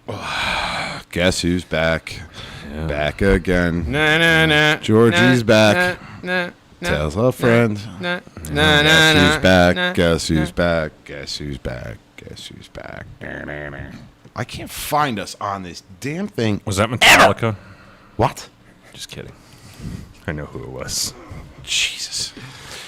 Guess who's back? Yeah. Back again. Nah, nah, nah. Georgie's nah, back. Nah, nah, Tells a friend. Nah, Guess nah, nah, who's nah, back? nah, Guess who's nah. back? Guess who's back? Guess who's back? I can't find us on this damn thing. Was that Metallica? What? Just kidding. I know who it was. Jesus.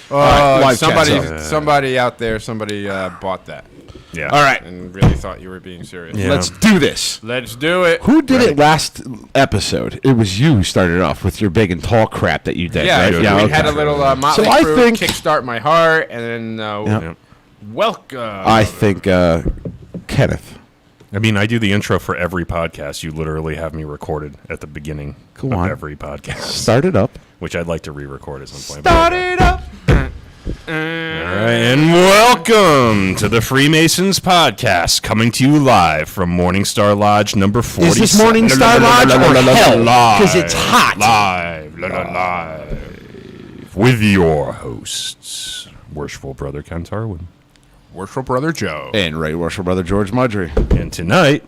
Somebody out there, bought that Yeah. All right. and really thought you were being serious. Yeah. Let's do this. Let's do it. Who did it last episode? It was you who started off with your big and tall crap that you did, Yeah, right? we okay. had a little Motley So I Crue, think- Kickstart My Heart, and then Yeah. Welcome. I think Kenneth. I mean, I do the intro for every podcast. You literally have me recorded at the beginning Go of on. every podcast, Start it up. which I'd like to re-record at some point. Start it up. All right, and welcome to the Freemasons podcast, coming to you live from Morningstar Lodge number 40. Is this Morningstar Lodge or hell? Because it's hot. Live with your hosts, worshipful brother Ken Tarwin. Worshipful Brother Joe. And Right Worshipful Brother George Mudry. And tonight,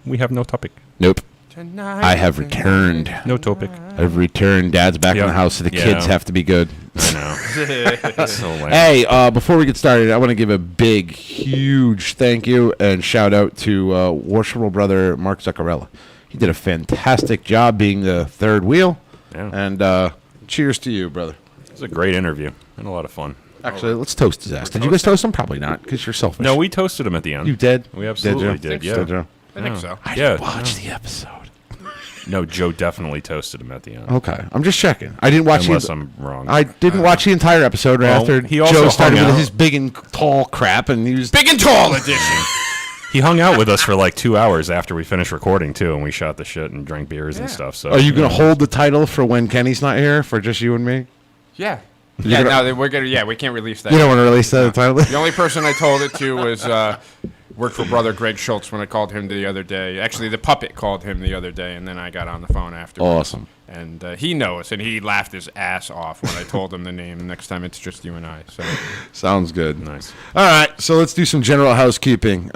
we have no topic. Nope. Tonight. I have returned. No topic. I've returned. Dad's back in Yeah. the house, so the Yeah. kids have to be good. I know. So lame. Hey, before we get started, I want to give a big, huge thank you and shout out to Worshipful Brother Mark Zuccarella. He did a fantastic job being the third wheel. Yeah. And cheers to you, brother. It was a great interview and a lot of fun. Actually, let's toast his ass. Did you guys toast him? Probably not, because you're selfish. No, we toasted him at the end. You did? We absolutely did. Yeah. Did you? I think so. I Yeah. didn't watch the episode. No, Joe definitely toasted him at the end. Okay, I'm just checking. I didn't watch Unless the. I'm wrong. I didn't watch the entire episode right Well, after he also Joe started hung with out. his big and tall crap, and he was Big and tall edition. He hung out with us for like 2 hours after we finished recording too, and we shot the shit and drank beers and stuff. So, Are you going to hold the title for when Kenny's not here for just you and me? Yeah. You're Yeah, gonna- no, we're gonna. Yeah, we can't release that. You don't want to release that title? The only person I told it to was worked for Brother Greg Schultz when I called him the other day. Actually, the puppet called him the other day, and then I got on the phone afterwards. Awesome. And he knows, and he laughed his ass off when I told him the name. Next time it's just you and I. So Sounds good. nice. All right, so let's do some general housekeeping.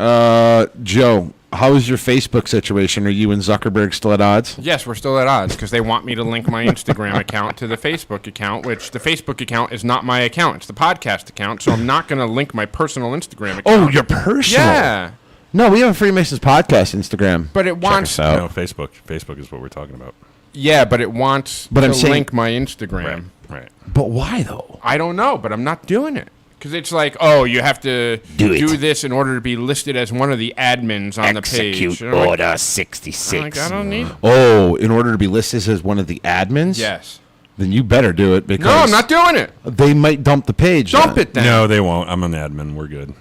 Joe, how is your Facebook situation? Are you and Zuckerberg still at odds? yes, we're still at odds because they want me to link my Instagram account to the Facebook account, which the Facebook account is not my account; it's the podcast account. So I'm not going to link my personal Instagram account. Oh, your personal? yeah. No, we have a Freemasons podcast Instagram. But it wants, Check us out. No, Facebook. Facebook is what we're talking about. yeah, but it wants But to I'm saying- link my Instagram. Right. But why, though? I don't know, but I'm not doing it. Because it's like, oh, you have to Do it. do this in order to be listed as one of the admins on the page. And I'm like, 66. I'm like, I don't need. Oh, in order to be listed as one of the admins? Yes. Then you better do it because No, I'm not doing it. They might dump the page. Dump then. it then. No, they won't. I'm an admin. We're good.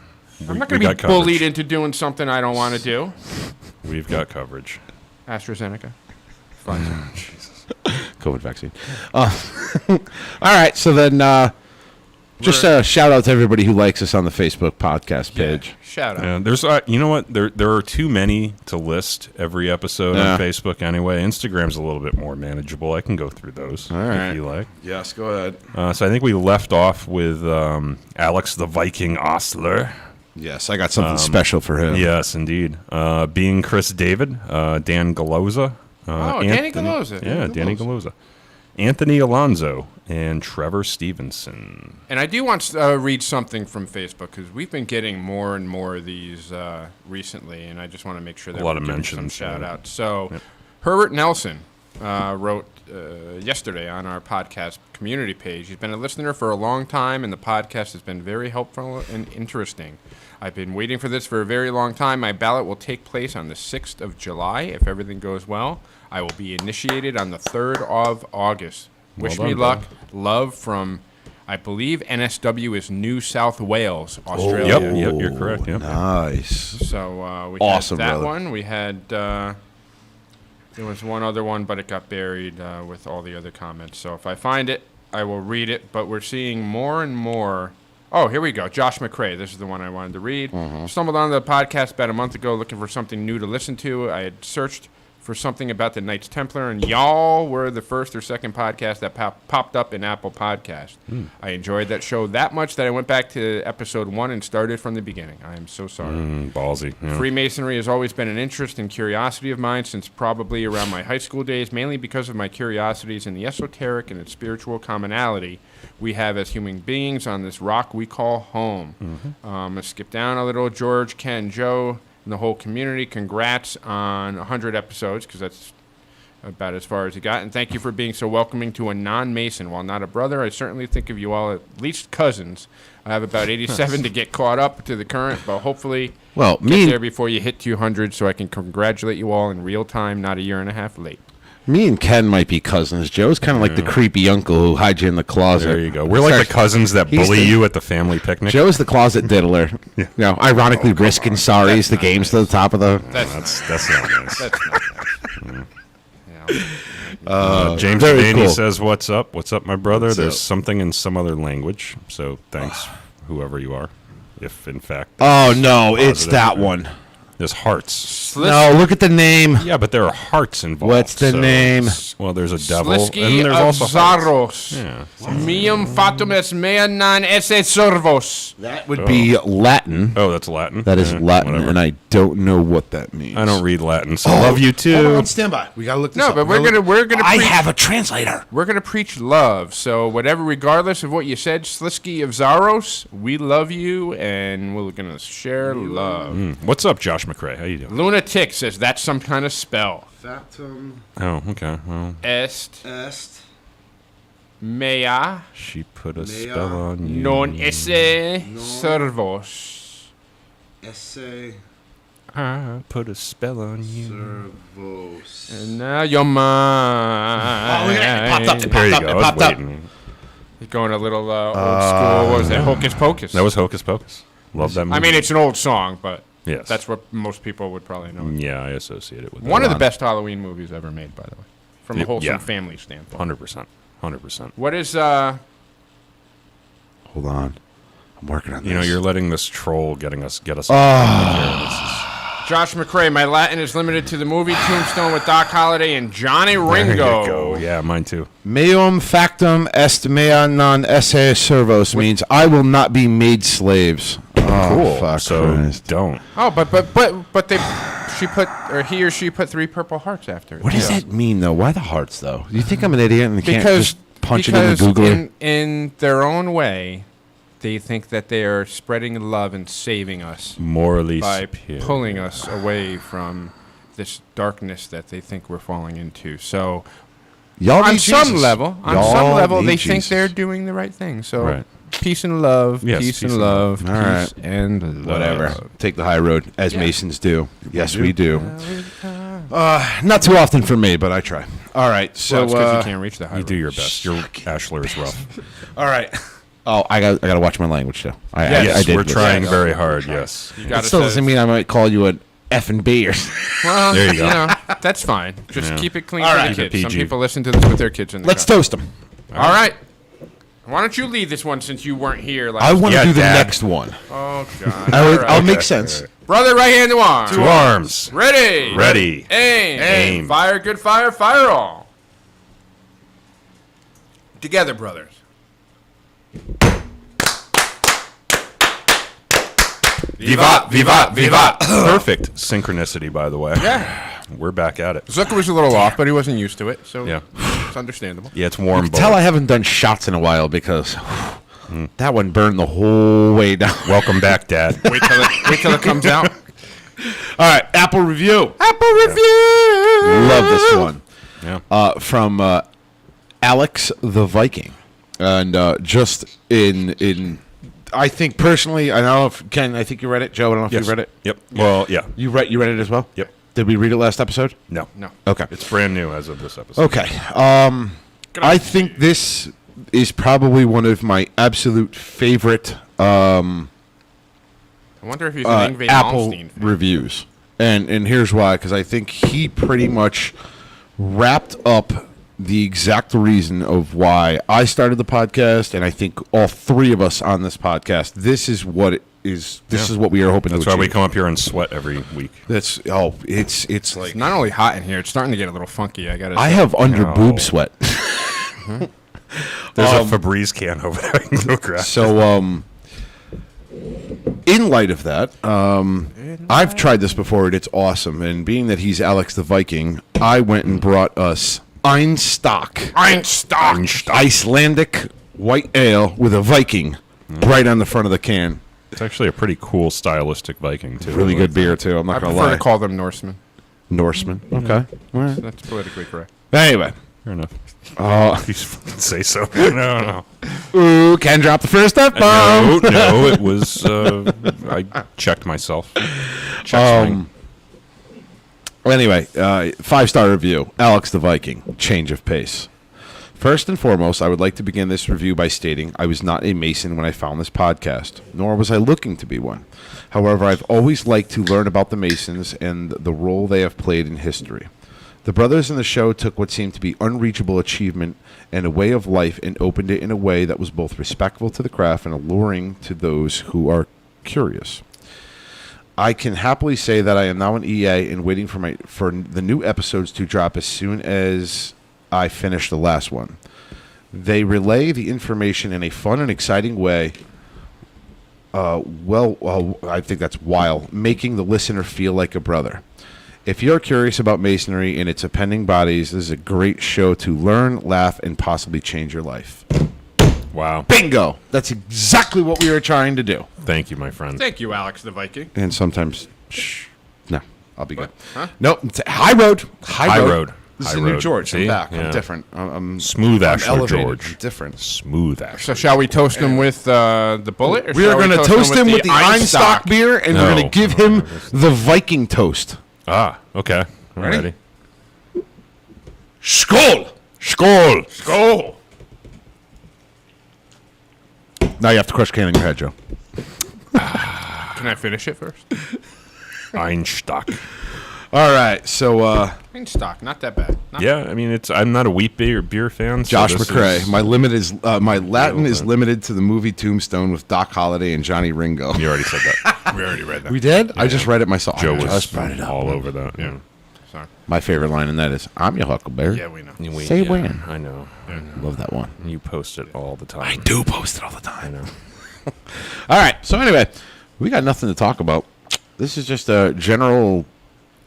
I'm not going to be bullied into doing something I don't want to do. We've got coverage. AstraZeneca. Fine. COVID vaccine. All right, so then just a shout out to everybody who likes us on the Facebook podcast page. Shout out. Yeah, there's, you know what? There are too many to list every episode Yeah. on Facebook anyway. Instagram's a little bit more manageable. I can go through those right. if you like. Yes, go ahead. So I think we left off with Alex the Viking Ostler. Yes, I got something special for him. Yes, indeed. Being Chris David, Dan Galoza. Danny Galoza. Yeah, Danny Galoza. Anthony Alonso and Trevor Stevenson. And I do want to read something from Facebook because we've been getting more and more of these recently, and I just want to make sure that A lot we're of giving mentions, some shout yeah. outs. So Yep. Herbert Nelson wrote yesterday on our podcast community page. He's been a listener for a long time, and the podcast has been very helpful and interesting. I've been waiting for this for a very long time. My ballot will take place on the 6th of July if everything goes well. I will be initiated on the 3rd of August. Wish Well me done, luck. Love from, I believe NSW is New South Wales, Australia. Yep, you're correct. Yep. Nice. So we Awesome, had that brother. one. We had, there was one other one, but it got buried with all the other comments. So if I find it, I will read it. But we're seeing more and more. Oh, here we go. Josh McRae. This is the one I wanted to read. Stumbled onto the podcast about a month ago looking for something new to listen to. I had searched for something about the Knights Templar, and y'all were the first or second podcast that popped up in Apple Podcast. I enjoyed that show that much that I went back to episode 1 and started from the beginning. I am so sorry. Ballsy. Yeah. Freemasonry has always been an interest and curiosity of mine since probably around my high school days, mainly because of my curiosities in the esoteric and its spiritual commonality we have as human beings on this rock we call home. Let's skip down a little. George, Ken, Joe, and the whole community, congrats on 100 episodes, because that's about as far as you got. And thank you for being so welcoming to a non-Mason. While not a brother, I certainly think of you all at least cousins. I have about 87 to get caught up to the current, but hopefully get there before you hit 200 so I can congratulate you all in real time, not a year and a half late. Me and Ken might be cousins. Joe's kind of like the creepy uncle who hides you in the closet. There you go. We're like the cousins that bully you at the family picnic. Joe's the closet diddler. Yeah. You know, ironically risking sorries the games to the top of the... That's not nice. That's not nice. James very Devaney cool. says, "What's up? What's up, my brother?" What's There's up? something in some other language. So thanks, whoever you are, if in fact. Oh, no, it's positive. that one. There's hearts. No, look at the name. Yeah, but there are hearts involved. What's the name? Well, there's a devil, Slisky and there's of also hearts. Zaros. Yeah. Mium fatum es mea non esse servos. That would be Latin. Oh, that's Latin. That is Yeah, Latin, whatever. and I don't know what that means. I don't read Latin, so love you too. Hold on, stand by. We gotta look this No, up. but we're gonna. I preach, have a translator. We're gonna preach love. So whatever, regardless of what you said, Slisky of Zaros, we love you, and we're gonna share love. What's up, Josh McRae? How you doing? Lunatic says that's some kind of spell. Fatum Oh, okay. Well, Est est mea she put a spell on you. non esse servos. esse I put a spell on you. servos. And now you're mine. Oh, look at that. It popped up. There you Popped go. up, I was popped up. waiting. You're going a little old school. What was that? Hocus Pocus. That was Hocus Pocus. Love that movie. I mean, it's an old song, but yes. that's what most people would probably know. Yeah, I associate it with One that. of the best Halloween movies ever made, by the way, from a wholesome Yeah. family standpoint. 100%. 100%. What is Hold on. I'm working on this. You know, you're letting this troll get us. Josh McRae? My Latin is limited to the movie Tombstone with Doc Holliday and Johnny There Ringo. you go. Yeah, mine too. Meum factum est mea non esse servos means I will not be made slaves. Oh, Cool. fuck So Christ. don't. Oh, but he or she put 3 purple hearts after it. What does that mean, though? Why the hearts, though? You think I'm an idiot and can't Because just punch it in the Googler? in their own way, they think that they are spreading love and saving us Morally by superior. pulling us away from this darkness that they think we're falling into. So Y'all on need some Jesus. level, Y'all they need think Jesus. they're doing the right thing. So Right. peace and love, Yes, peace and love, All right. peace and love. Whatever. Take the high road, as Yeah. Masons do. Yes, we do. Not too often for me, but I try. All right, so Well, it's 'cause you can't reach the high You do road. your best. Your Ashler is rough. all right. Oh, I got to watch my language too. Yes, I did. we're trying Yeah. very hard. Yes. You It gotta still say- doesn't mean I might call you an F and B or something. Well, There you go. know, that's fine. Just Yeah. keep it clean All for right. the Keep it kids. Some PG. people listen to this with their kids in the Let's car. toast them. All right. Why don't you lead this one since you weren't here last I want to Yeah, do the Dad. next one. Oh, God. I'll All right. make sense. Brother, right hand to arm. Two arms. Ready. Ready. Aim. Aim. Fire, good fire, fire all. Together, brothers. Vivat, vivat, vivat. Perfect synchronicity, by the way. Yeah. We're back at it. Zucker was a little off, but he wasn't used to it, so Yeah. it's understandable. Yeah, it's warm. You can tell I haven't done shots in a while because that one burned the whole way down. Welcome back, Dad. Wait till it comes out. All right, Apple review. Apple review. Love this one. Yeah. From Alex the Viking, and just in I think personally, I don't know if Ken. I think you read it, Joe. I don't know if Yes. you read it. Yep. Well, yeah. You read it as well. Yep. Did we read it last episode? No. No. Okay. It's brand new as of this episode. Okay. I think this is probably one of my absolute favorite I wonder if he's an Yngwie Apple Malmsteen fan. reviews, and here's why. Because I think he pretty much wrapped up the exact reason of why I started the podcast, and I think all 3 of us on this podcast. This is what is what we are hoping That's to why achieve. we come up here and sweat every week. It's like It's not only hot in here; it's starting to get a little funky. I gotta. I say. have under boob sweat. There's a Febreze can over there. I can go grab. So, in light of that, I've tried this before and it's awesome. And being that he's Alex the Viking, I went and brought us Einstock Icelandic white ale with a Viking right on the front of the can. It's actually a pretty cool stylistic Viking too. Really good beer too. I'm I not gonna prefer lie. to call them Norsemen. Norseman. Okay. All right. That's politically correct. Anyway. Fair enough. Oh, You say so. No. ooh, can drop the first F-bomb. No, it was. I checked myself. Anyway, 5-star review. Alex the Viking. Change of pace. First and foremost, I would like to begin this review by stating I was not a Mason when I found this podcast, nor was I looking to be one. However, I've always liked to learn about the Masons and the role they have played in history. The brothers in the show took what seemed to be unreachable achievement and a way of life and opened it in a way that was both respectful to the craft and alluring to those who are curious. I can happily say that I am now an EA and waiting for the new episodes to drop as soon as I finish the last one. They relay the information in a fun and exciting way. I think that's while making the listener feel like a brother. If you're curious about Masonry and its appending bodies, this is a great show to learn, laugh, and possibly change your life. Wow. Bingo! That's exactly what we were trying to do. Thank you, my friend. Thank you, Alex the Viking. And sometimes, no, I'll be good. Huh? Nope, it's High Road. High Road. This is High the new Road. George. See? I'm back. Yeah. I'm different. I'm Smooth I'm Ashford elevated. George. I'm different. Smooth Ashford. So shall we toast him with the bullet? Or We are shall going to toast him with the Einstock beer, and we're going to give him the Viking toast. Okay. I'm Ready? ready. Skål! Skål! Go. Now you have to crush can in your head, Joe. Can I finish it first? Einstock. All right, so Einstock, not that bad. Not Yeah, I mean, I'm not a wheat beer fan. So Josh this McCrae. is- My Latin is bit. limited to the movie Tombstone with Doc Holliday and Johnny Ringo. You already said that. We already read that. We did? I just read it myself. Joe I was just brought it up. all over that. Yeah. Sorry. My favorite line in that is, "I'm your Huckleberry." Yeah, we know. Say when. I know. Love that one. You post it all the time. I do post it all the I time. know. All right. So anyway, we got nothing to talk about. This is just a general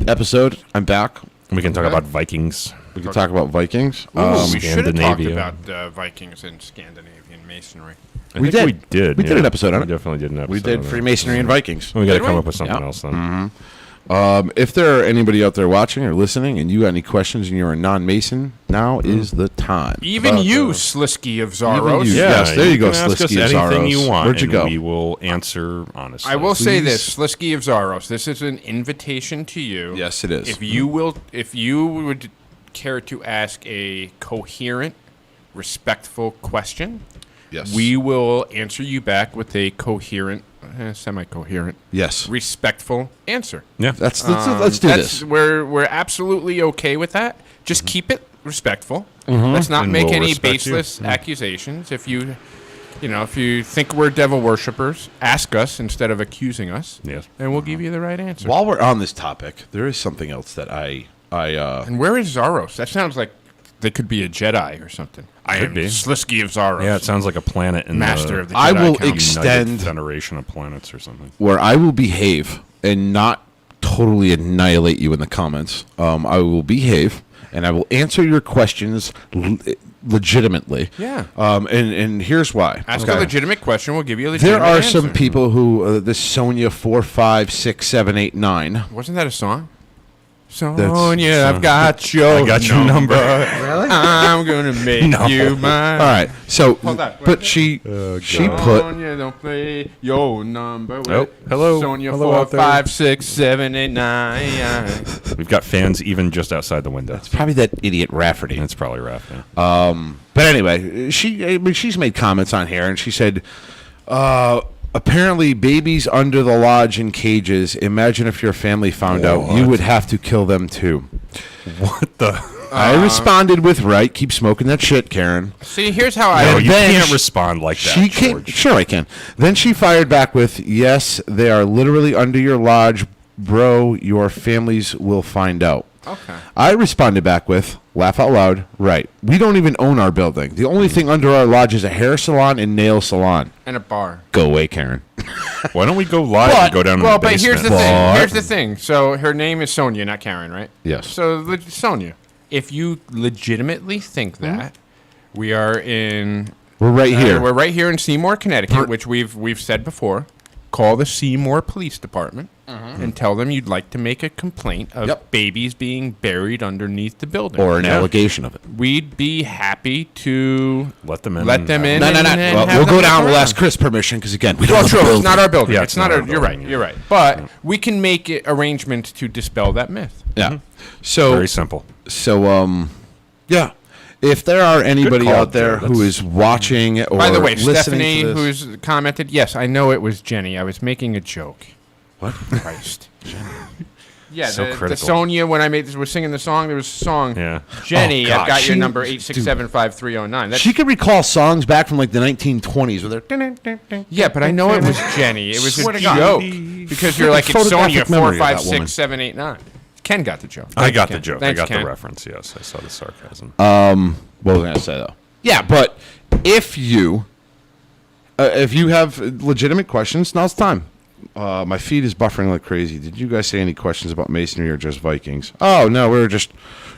episode. I'm back. We can talk about Vikings. We can talk about Vikings. We should have talked Scandinavia. about Vikings and Scandinavian masonry. I We think did. We did. We did an episode on We it. definitely did an episode. we did on that. Freemasonry and Vikings. We got to Did come we? up with something Yeah. else then. If there are anybody out there watching or listening and you got any questions and you're a non-Mason, now is the time. Even you, Slisky of Zaros. Even you. Yes, there you go, can ask us Slisky of anything Zaros. you want. Where'd you and go? We will answer honestly. I will say Please. this, Slisky of Zaros. This is an invitation to you. Yes, it is. If you would care to ask a coherent, respectful question, Yes. we will answer you back with a coherent, semi-coherent, Yes. respectful answer. Yeah. Let's do this. We're absolutely okay with that. Just keep it respectful. Let's not And make we'll any respect you. baseless accusations. If you think we're devil worshippers, ask us instead of accusing us. Yes. And we'll give you the right answer. While we're on this topic, there is something else that And where is Zaros? That sounds like they could be a Jedi or something. I Could am be. Slisky of Zaros. Yeah, it sounds like a planet in Master of the Jedi I will Council. extend- United Federation of Planets or something. where I will behave and not totally annihilate you in the comments. I will behave and I will answer your questions legitimately. Yeah. And here's why. Ask a legitimate question. We'll give you a legitimate There are answer. some people who this Sonia 45678 Wasn't that a song? Sonia, I've got your I got your number. I'm gonna make you mine. All right. So, Hold on. but she put Sonia, don't play your number. Oh, hello. Sonia, Hello out there. 45678 We've got fans even just outside the window. probably that idiot Rafferty. That's probably Raph. Yeah. But anyway, she's made comments on here, and she said, apparently babies under the lodge in cages. Imagine if your family found out, you would have to kill them too. What the? I responded with right. Keep smoking that shit, Karen. See, here's how I. No, you then can't she- respond like that, She came. George. Sure, I can. Then she fired back with, "Yes, they are literally under your lodge, bro. Your families will find out." Okay. I responded back with, laugh out loud, right. We don't even own our building. The only thing under our lodge is a hair salon and nail salon. And a bar. Go away, Karen. Why don't we go live and go down to Well, the but basement? here's the thing. Here's the thing. So her name is Sonia, not Karen, right? Yes. So Sonia, if you legitimately think that we are in, We're right here. we're right here in Seymour, Connecticut, which we've said before. Call the Seymour Police Department and tell them you'd like to make a complaint of Yep. babies being buried underneath the building, Or an allegation of it. We'd be happy to Let them in. Let them in. No. and Well, have we'll them go down. look We'll around. ask Chris permission because, again, we don't Well, have true. a It's building. not our building. Yeah, it's not our. You're right. building, You're right. But we can make it arrangements to dispel that myth. Yeah. So, Very simple. yeah. If there are anybody call, out there Joe. who is watching or By the way, listening Stephanie, to this, who's commented, yes, I know it was Jenny. I was making a joke. what? Christ. Yeah, So the critical. Sonia, when I was singing the song, there was a song. Yeah. Jenny, Oh, I've got God, your she- number 8675309. That's, She could recall songs back from like the 1920s where they're. yeah, but I know it was Jenny. It was Swear a to God. joke because you're like, it's Sonia Photographic memory of that 456789. Ken got the joke. I got Ken. the joke. Thanks, I got Ken. the reference. Yes, I saw the sarcasm. What was I going to say though? Yeah, but if you have legitimate questions, now's the time. My feed is buffering like crazy. Did you guys say any questions about masonry or just Vikings? Oh no, we were just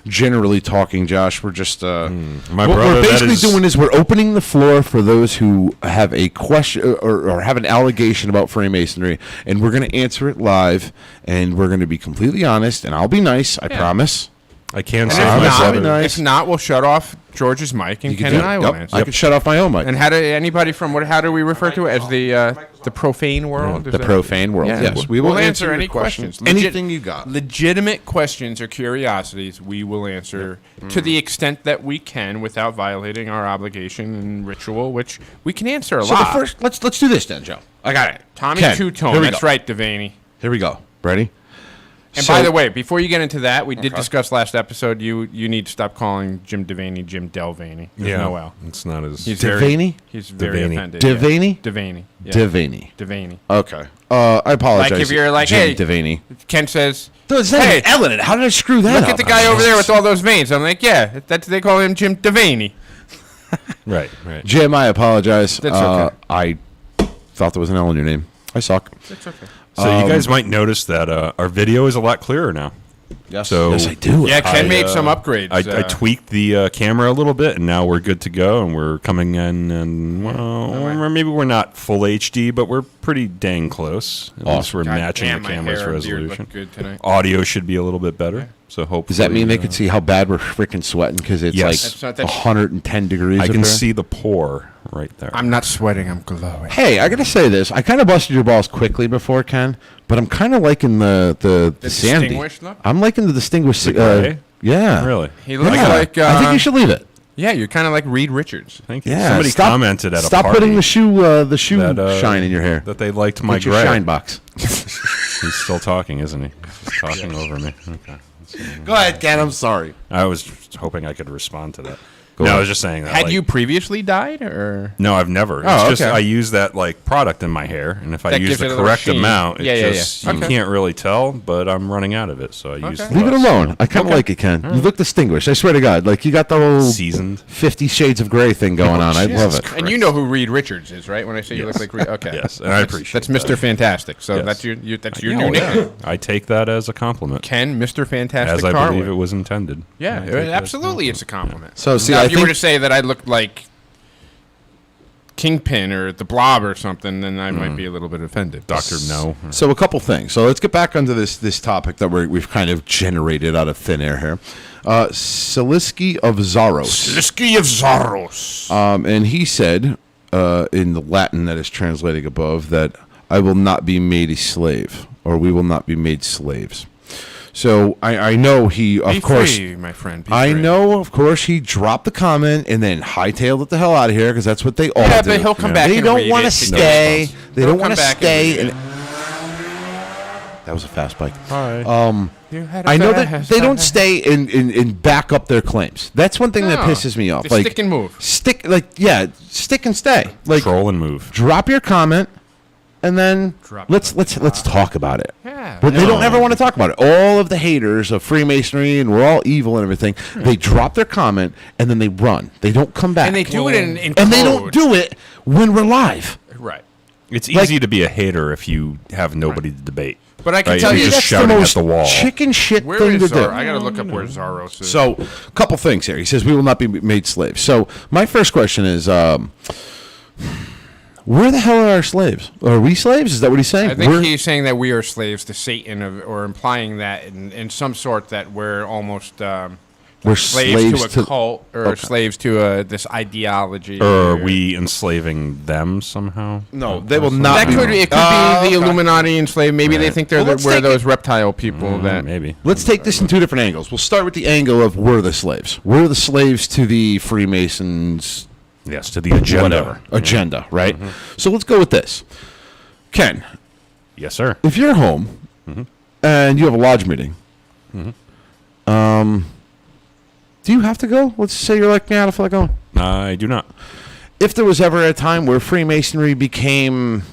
generally talking, Josh. We're just My what brother, we're that basically is- doing is we're opening the floor for those who have a question or have an allegation about Freemasonry, and we're going to answer it live, and we're going to be completely honest, and I'll be nice, I promise. I can And say I'm if sorry. not, Nice. if not, we'll shut off George's mic, and You can Ken do and it. I will Yep. answer. I can shut off my own mic. And how do anybody from how do we refer to it as the profane world? Is The that- profane world. Yeah, Yes, we will we'll answer any your questions. questions. Anything you got. Legitimate questions or curiosities, we will answer to the extent that we can without violating our obligation and ritual, which we can answer a So the lot. first, let's do this then, Joe. I got it. Tommy Ken, Two-Tone, here we that's go. right, Devaney. Here we go. Ready? And So- by the way, before you get into that, we did discuss last episode. You need to stop calling Jim Devaney Jim Delvaney. There's Yeah, no L. it's not as. He's Devaney? He's very Devaney. offended. Devaney? Yeah. Devaney. Yeah. Devaney. Devaney. Okay. I apologize. Like if you're like, Jim hey- Devaney. Ken says, Dude, it's not hey, even L in it. How did I screw that look up? at the guy over there with all those veins. I'm like, yeah, they call him Jim Devaney. Right. Jim, I apologize. That's okay. I thought there was an L in your name. I suck. That's okay. So you guys might notice that our video is a lot clearer now. Yes. So- yes, I do. Yeah, Ken I, made some upgrades. I tweaked the camera a little bit, and now we're good to go. And we're coming in, and well, maybe we're not full HD, but we're pretty dang close. At least we're God matching damn, the my camera's hair and beard resolution. look good tonight. Audio should be a little bit better. So hopefully, Does that mean they could see how bad we're freaking sweating because it's Yes. That's like not- 110 degrees? I up can there? see the pore right there. I'm not sweating. I'm glowing. Hey, I gotta say this. I kind of busted your balls quickly before, Ken, but I'm kind of liking the sandy. distinguished look? I'm liking the distinguished. The gray? Yeah, Really? He looks Yeah. like. I think you should leave it. Yeah, you're kind of like Reed Richards. Thank you. Yeah, Somebody commented at a Stop party putting the shoe that, shine in your hair. that they liked my Get your gray. shine box. He's still talking, isn't he? He's just talking over me. Okay. Go ahead, Ken. I'm sorry. I was just hoping I could respond to that. Go No, I ahead. was just saying that. Had like- you previously died, or No, I've never. It's Oh, just okay. I use that like product in my hair, and if I That use gives the it a little correct sheen. amount, it Yeah, yeah, just yeah. you Okay. can't really tell. But I'm running out of it, so I use. Okay. Leave it less. alone. I kind of like it, Ken. You look distinguished. I swear to God. Like you got the whole Seasoned. 50 Shades of Grey thing going on. I love it. and you know who Reed Richards is, right? When I say you Yes. look like Reed, okay, Yes, and I appreciate that's that. Mr. Fantastic. So Yes. that's your that's your Yeah, new well, name. yeah. I take that as a compliment, Ken, Mr. Fantastic. as I Carwood. believe it was intended. Yeah, I take that as a absolutely, it's a compliment. So, see, now, I if you were think- to say that I looked like Kingpin or the Blob or something, then I might be a little bit offended. Doctor No. So a couple things. So let's get back onto this topic that we've kind of generated out of thin air here. Saliski of Zaros. Lisky of Zaros. And he said, in the Latin that is translating above, that I will not be made a slave, or we will not be made slaves. So I know he, of Be course, free, my friend. Be I free. know, of course, he dropped the comment and then hightailed it the hell out of here because that's what they all Yeah, do. but he'll come back They and don't read want to it. stay. They He'll don't come want to back and stay. read And That was a fast bike. Hi. I know that they don't stay and back up their claims. That's one thing that pisses me off. They Like stick and move. stick and stay. Like Troll and move. drop your comment, and then Drop let's it. talk about it. Yeah. But they don't ever want to talk about it. All of the haters of Freemasonry and we're all evil and everything, they drop their comment and then they run. They don't come back. And they do it in and they don't code. do it when we're live. Right. It's easy to be a hater if you have nobody to debate. But I can Right, tell you're you, just That's the shouting at most the wall. chicken shit where thing to is do. I got to look up where Zaros is. So, a couple things here. He says we will not be made slaves. So, my first question is, where the hell are our slaves? Are we slaves? Is that what he's saying? I think he's saying that we are slaves to Satan, or implying that in some sort that we're almost we're slaves to a cult or slaves to this ideology. Or are we enslaving them somehow? No, they will not. That could be the Illuminati enslaved. Maybe they Right. think they're Well, let's we're take those reptile people that. Maybe. Let's take this in two different angles. We'll start with the angle of we're the slaves. We're the slaves to the Freemasons. Yes, to the agenda. Whatever agenda, right? So let's go with this. Ken, Yes, sir. if you're home and you have a lodge meeting, do you have to go? Let's say you're like, yeah, I don't feel like going. I do not. If there was ever a time where Freemasonry became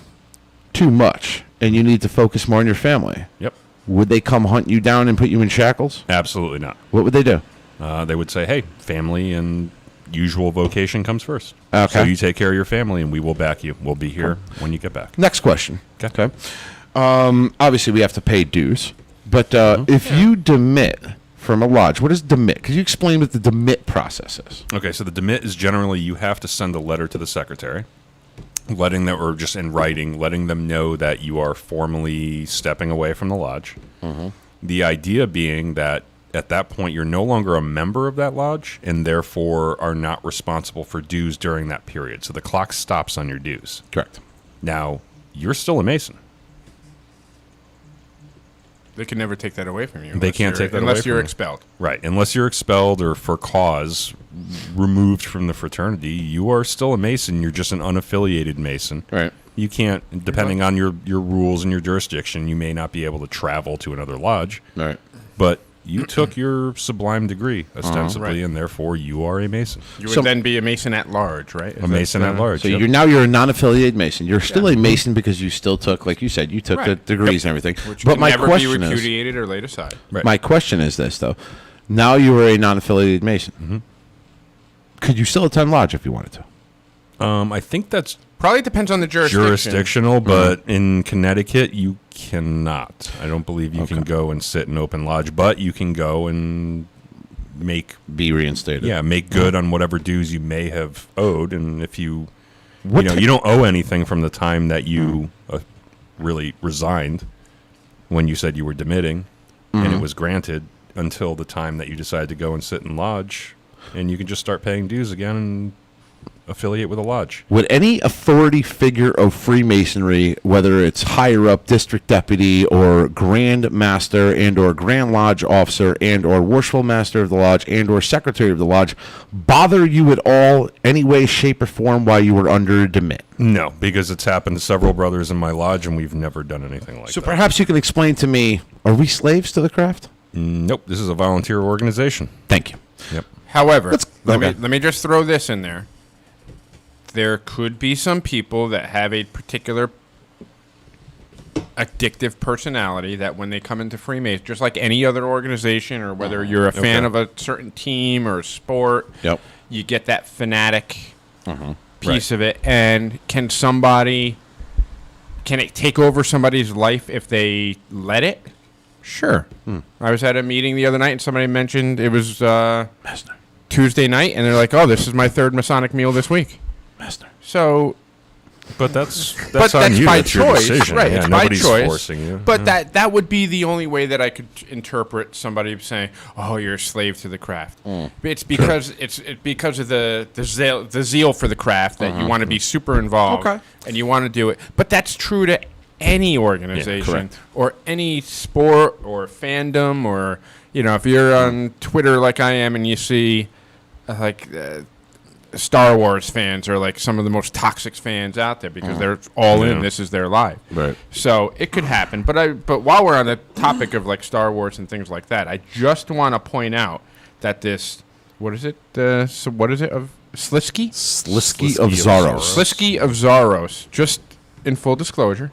too much and you need to focus more on your family, Yep. would they come hunt you down and put you in shackles? Absolutely not. What would they do? They would say, hey, family and usual vocation comes first. Okay. So you take care of your family and we will back you. We'll be here when you get back. Next question. Okay. Obviously, we have to pay dues, but if you demit from a lodge, what is demit? Could you explain what the demit process is? Okay, so the demit is generally you have to send a letter to the secretary, letting them, or just in writing, letting them know that you are formally stepping away from the lodge. The idea being that at that point you're no longer a member of that lodge and therefore are not responsible for dues during that period. So the clock stops on your dues. Correct. Now, you're still a Mason. They can never take that away from you. They can't take that away unless from you're you. expelled. Right. Unless you're expelled or for cause removed from the fraternity, you are still a Mason. You're just an unaffiliated Mason. Right. You can't, depending on your rules and your jurisdiction, you may not be able to travel to another lodge. Right. But you took your sublime degree, ostensibly, Right. and therefore you are a Mason. You would So- then be a Mason at large, right? A Mason at large. So yep. you're a non-affiliated Mason. You're still a Mason because you still took, like you said, you took the Right. degrees and everything. Which But can my never be question is, repudiated or laid aside. Right. my question is this though: now you are a non-affiliated Mason. Could you still attend lodge if you wanted to? I think that's Probably depends on the jurisdiction. jurisdictional, but in Connecticut, you cannot. I don't believe you can go and sit in open lodge, but you can go and make Be reinstated. make good on whatever dues you may have owed, and if you What you don't owe anything from the time that you really resigned when you said you were demitting, and it was granted until the time that you decided to go and sit in lodge, and you can just start paying dues again and affiliate with a lodge. Would any authority figure of Freemasonry, whether it's higher up district deputy or grand master and or grand lodge officer and or worshipful master of the lodge and or secretary of the lodge, bother you at all, any way, shape, or form while you were under demit? No, because it's happened to several brothers in my lodge, and we've never done anything like So that. perhaps you can explain to me, are we slaves to the craft? Nope, this is a volunteer organization. Thank you. Yep. However, let okay. me just throw this in there. There could be some people that have a particular addictive personality that when they come into Freemasons, just like any other organization, or whether you're a fan of a certain team or sport, Yep. you get that fanatic piece Right. of it. And can it take over somebody's life if they let it? Sure. I was at a meeting the other night and somebody mentioned it was Master. Tuesday night, and they're like, "Oh, this is my third Masonic meal this week." Master. So, But that's but on that's you. by That's your choice, decision. right? Yeah, It's nobody's by choice. forcing you. But that would be the only way that I could interpret somebody saying, "Oh, you're a slave to the craft." It's because it's because of the zeal for the craft that you want to be super involved, Okay. and you want to do it. But that's true to any organization correct. or any sport or fandom, or if you're on Twitter like I am and you see Star Wars fans are like some of the most toxic fans out there because they're all in. This is their life. Right. So it could happen. But while we're on the topic of like Star Wars and things like that, I just want to point out that this, what is it? What is it of Slisky? Slisky of Zaros. Slisky of Zaros. Just in full disclosure,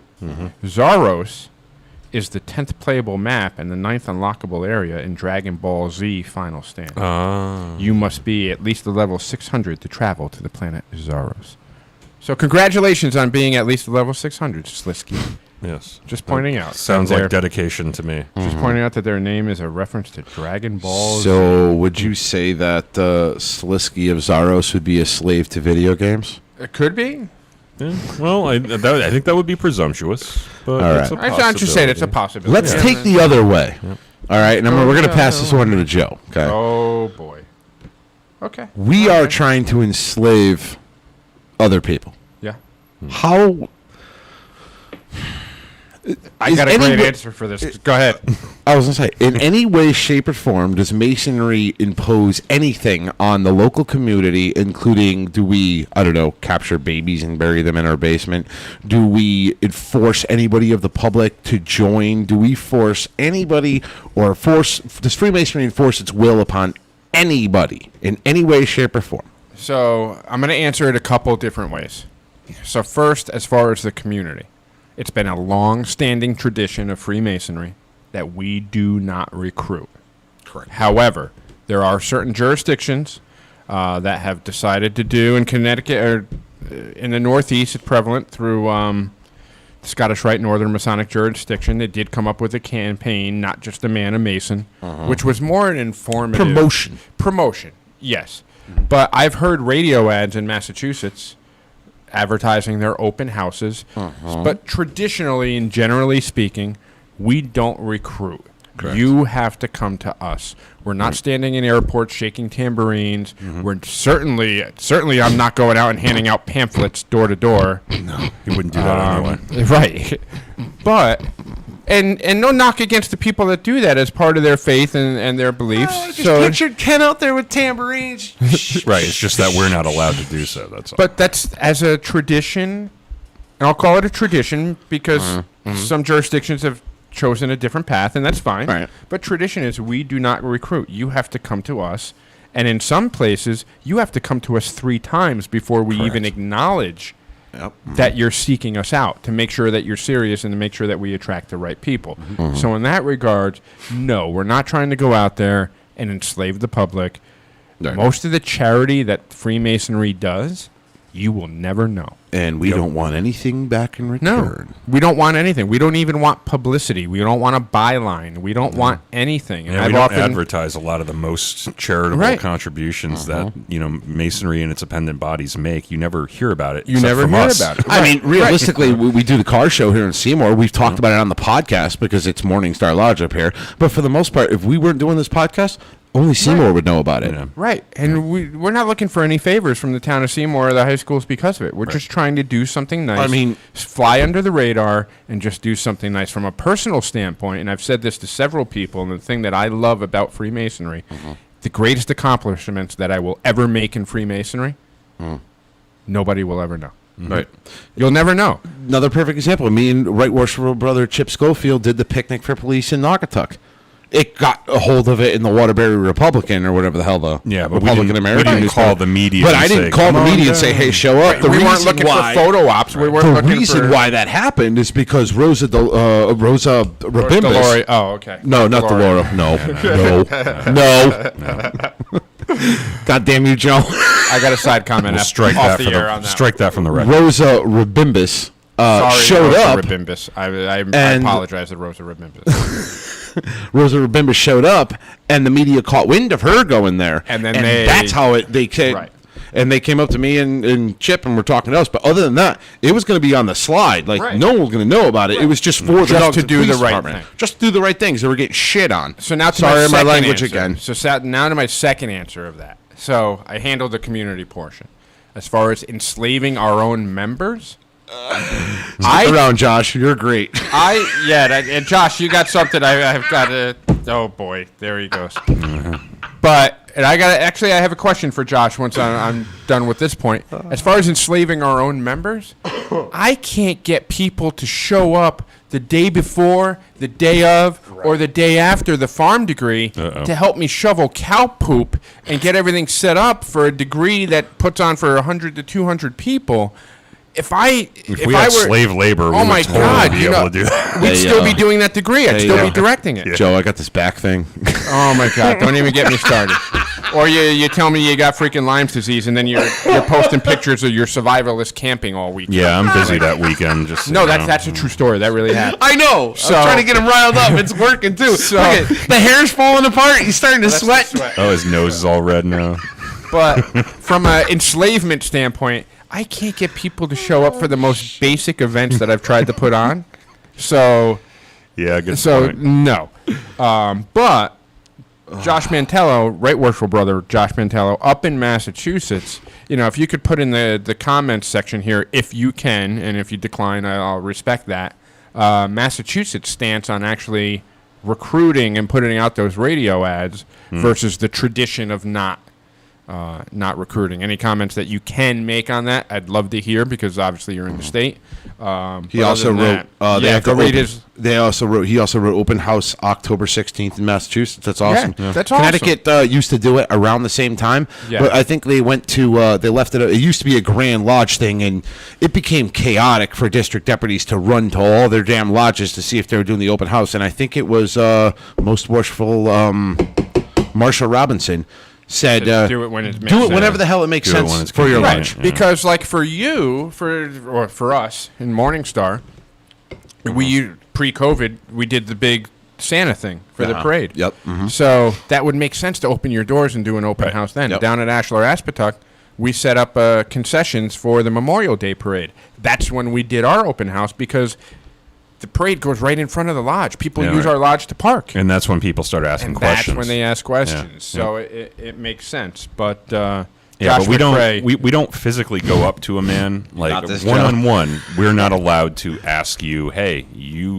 Zaros is the 10th playable map and the 9th unlockable area in Dragon Ball Z Final Stand. You must be at least a level 600 to travel to the planet Zaros. So congratulations on being at least a level 600, Slisky. Yes. Just pointing out. Sounds like dedication to me. Just pointing out that their name is a reference to Dragon Ball Z. So would you say that Slisky of Zaros would be a slave to video games? It could be. Yeah. Well, I think that would be presumption. But All it's right. I'm just saying it's a possibility. Let's take the other way. All right, and we're going to pass this one to Joe. Okay. Oh, boy. Okay. We are trying to enslave other people. Yeah. How? I got a great answer for this. Go ahead. I was going to say, in any way, shape, or form, does Masonry impose anything on the local community, including, do we, I don't know, capture babies and bury them in our basement? Do we enforce anybody of the public to join? Do we force anybody, or does Freemasonry enforce its will upon anybody in any way, shape, or form? So I'm going to answer it a couple different ways. So first, as far as the community, it's been a long-standing tradition of Freemasonry that we do not recruit. Correct. However, there are certain jurisdictions that have decided to do, in Connecticut, or in the Northeast, it's prevalent through the Scottish Rite Northern Masonic jurisdiction. They did come up with a campaign, Not Just a Man, a Mason, which was more an informative... Promotion, yes. But I've heard radio ads in Massachusetts advertising their open houses. But traditionally and generally speaking, we don't recruit. Correct. You have to come to us. We're not standing in airports shaking tambourines. We're certainly I'm not going out and handing out pamphlets door to door. No, you wouldn't do that anyway. Right. But and no knock against the people that do that as part of their faith and their beliefs. So pictured Ken out there with tambourines. Right, it's just that we're not allowed to do so, that's all. But that's as a tradition, and I'll call it a tradition because some jurisdictions have chosen a different path, and that's fine. Right. But tradition is we do not recruit. You have to come to us. And in some places, you have to come to us 3 times before we even acknowledge that you're seeking us out, to make sure that you're serious and to make sure that we attract the right people. So in that regard, no, we're not trying to go out there and enslave the public. Right. Most of the charity that Freemasonry does, you will never know. And we don't want anything back in return. No, we don't want anything. We don't even want publicity. We don't want a byline. We don't want anything. And Yeah, we don't advertise a lot of the most charitable contributions that Masonry and its appendant bodies make. You never hear about it. You never hear about it. I mean, realistically, we do the car show here in Seymour. We've talked about it on the podcast because it's Morningstar Lodge up here. But for the most part, if we weren't doing this podcast, only Seymour would know about it. Right. And we're not looking for any favors from the town of Seymour or the high schools because of it. We're just trying to do something nice. I mean, fly under the radar and just do something nice from a personal standpoint. And I've said this to several people, and the thing that I love about Freemasonry, the greatest accomplishments that I will ever make in Freemasonry, nobody will ever know. Right. You'll never know. Another perfect example. Me and Right Worshipful Brother Chip Schofield did the Picnic for Police in Naugatuck. It got a hold of it in the Waterbury Republican or whatever the hell the Republican American we didn't call the media. But I didn't call the media and say, "Hey, show up." We weren't looking for photo ops. We weren't looking for... The reason why that happened is because Rosa Rabimbus. Delore. Oh, okay. No, not Delora. No. God damn you, Joe. I got a side comment. We'll strike that from the record. Rosa Rabimbus showed Rosa up. Rabimbus. I apologize to Rosa Rabimbus. Rosa Rabimbus showed up, and the media caught wind of her going there, and then that's how they came. Right. And they came up to me and Chip and were talking to us. But other than that, it was going to be on the slide. Like no one was going to know about it. It was just for to do the right thing. Just do the right things. They were getting shit on. So now, my language again. So now to my second answer of that. So I handled the community portion. As far as enslaving our own members. Stick around, Josh. You're great. And Josh, you got something I've got to... Oh, boy. There he goes. But and I have a question for Josh once I'm done with this point. As far as enslaving our own members, I can't get people to show up the day before, the day of, or the day after the farm degree to help me shovel cow poop and get everything set up for a degree that puts on for 100 to 200 people. If we had slave labor, we would totally be able to do that. We'd still be doing that degree. I'd still be directing it. Yeah. Joe, I got this back thing. Oh my God! Don't even get me started. Or you tell me you got freaking Lyme's disease, and then you're posting pictures of your survivalist camping all weekend. Yeah, I'm busy that weekend. That's a true story. That really happened. I know. So, I'm trying to get him riled up. It's working too. So, look at, the hair's falling apart. He's starting to sweat. Oh, his nose is all red now. But from an enslavement standpoint, I can't get people to show up for the most basic events that I've tried to put on. So, yeah, good so point. No. But Josh Mantello, Right Worshipful Brother Josh Mantello, up in Massachusetts, if you could put in the comments section here, if you can, and if you decline, I'll respect that. Massachusetts' stance on actually recruiting and putting out those radio ads versus the tradition of not recruiting. Any comments that you can make on that, I'd love to hear, because obviously you're in the state. He also wrote. He also wrote open house October 16th in Massachusetts. That's awesome. Yeah, that's awesome. Connecticut used to do it around the same time, but I think they went to they left it. It used to be a Grand Lodge thing, and it became chaotic for district deputies to run to all their damn lodges to see if they were doing the open house. And I think it was Most Worshipful Marsha Robinson said, do it when it makes do it sense. whenever the hell it makes sense for your lodge. Right. Because, like, for you, for us in Morningstar, we pre-COVID we did the big Santa thing for the parade. Yep. Mm-hmm. So that would make sense to open your doors and do an open house then. Yep. Down at Ashlar Aspetuck, we set up concessions for the Memorial Day parade. That's when we did our open house, because the parade goes right in front of the lodge. People use our lodge to park. And that's when people start asking questions. That's when they ask questions. Yeah. So it makes sense. But Josh but we McCrae, we don't physically go up to a man like one-on-one. We're not allowed to ask you, hey,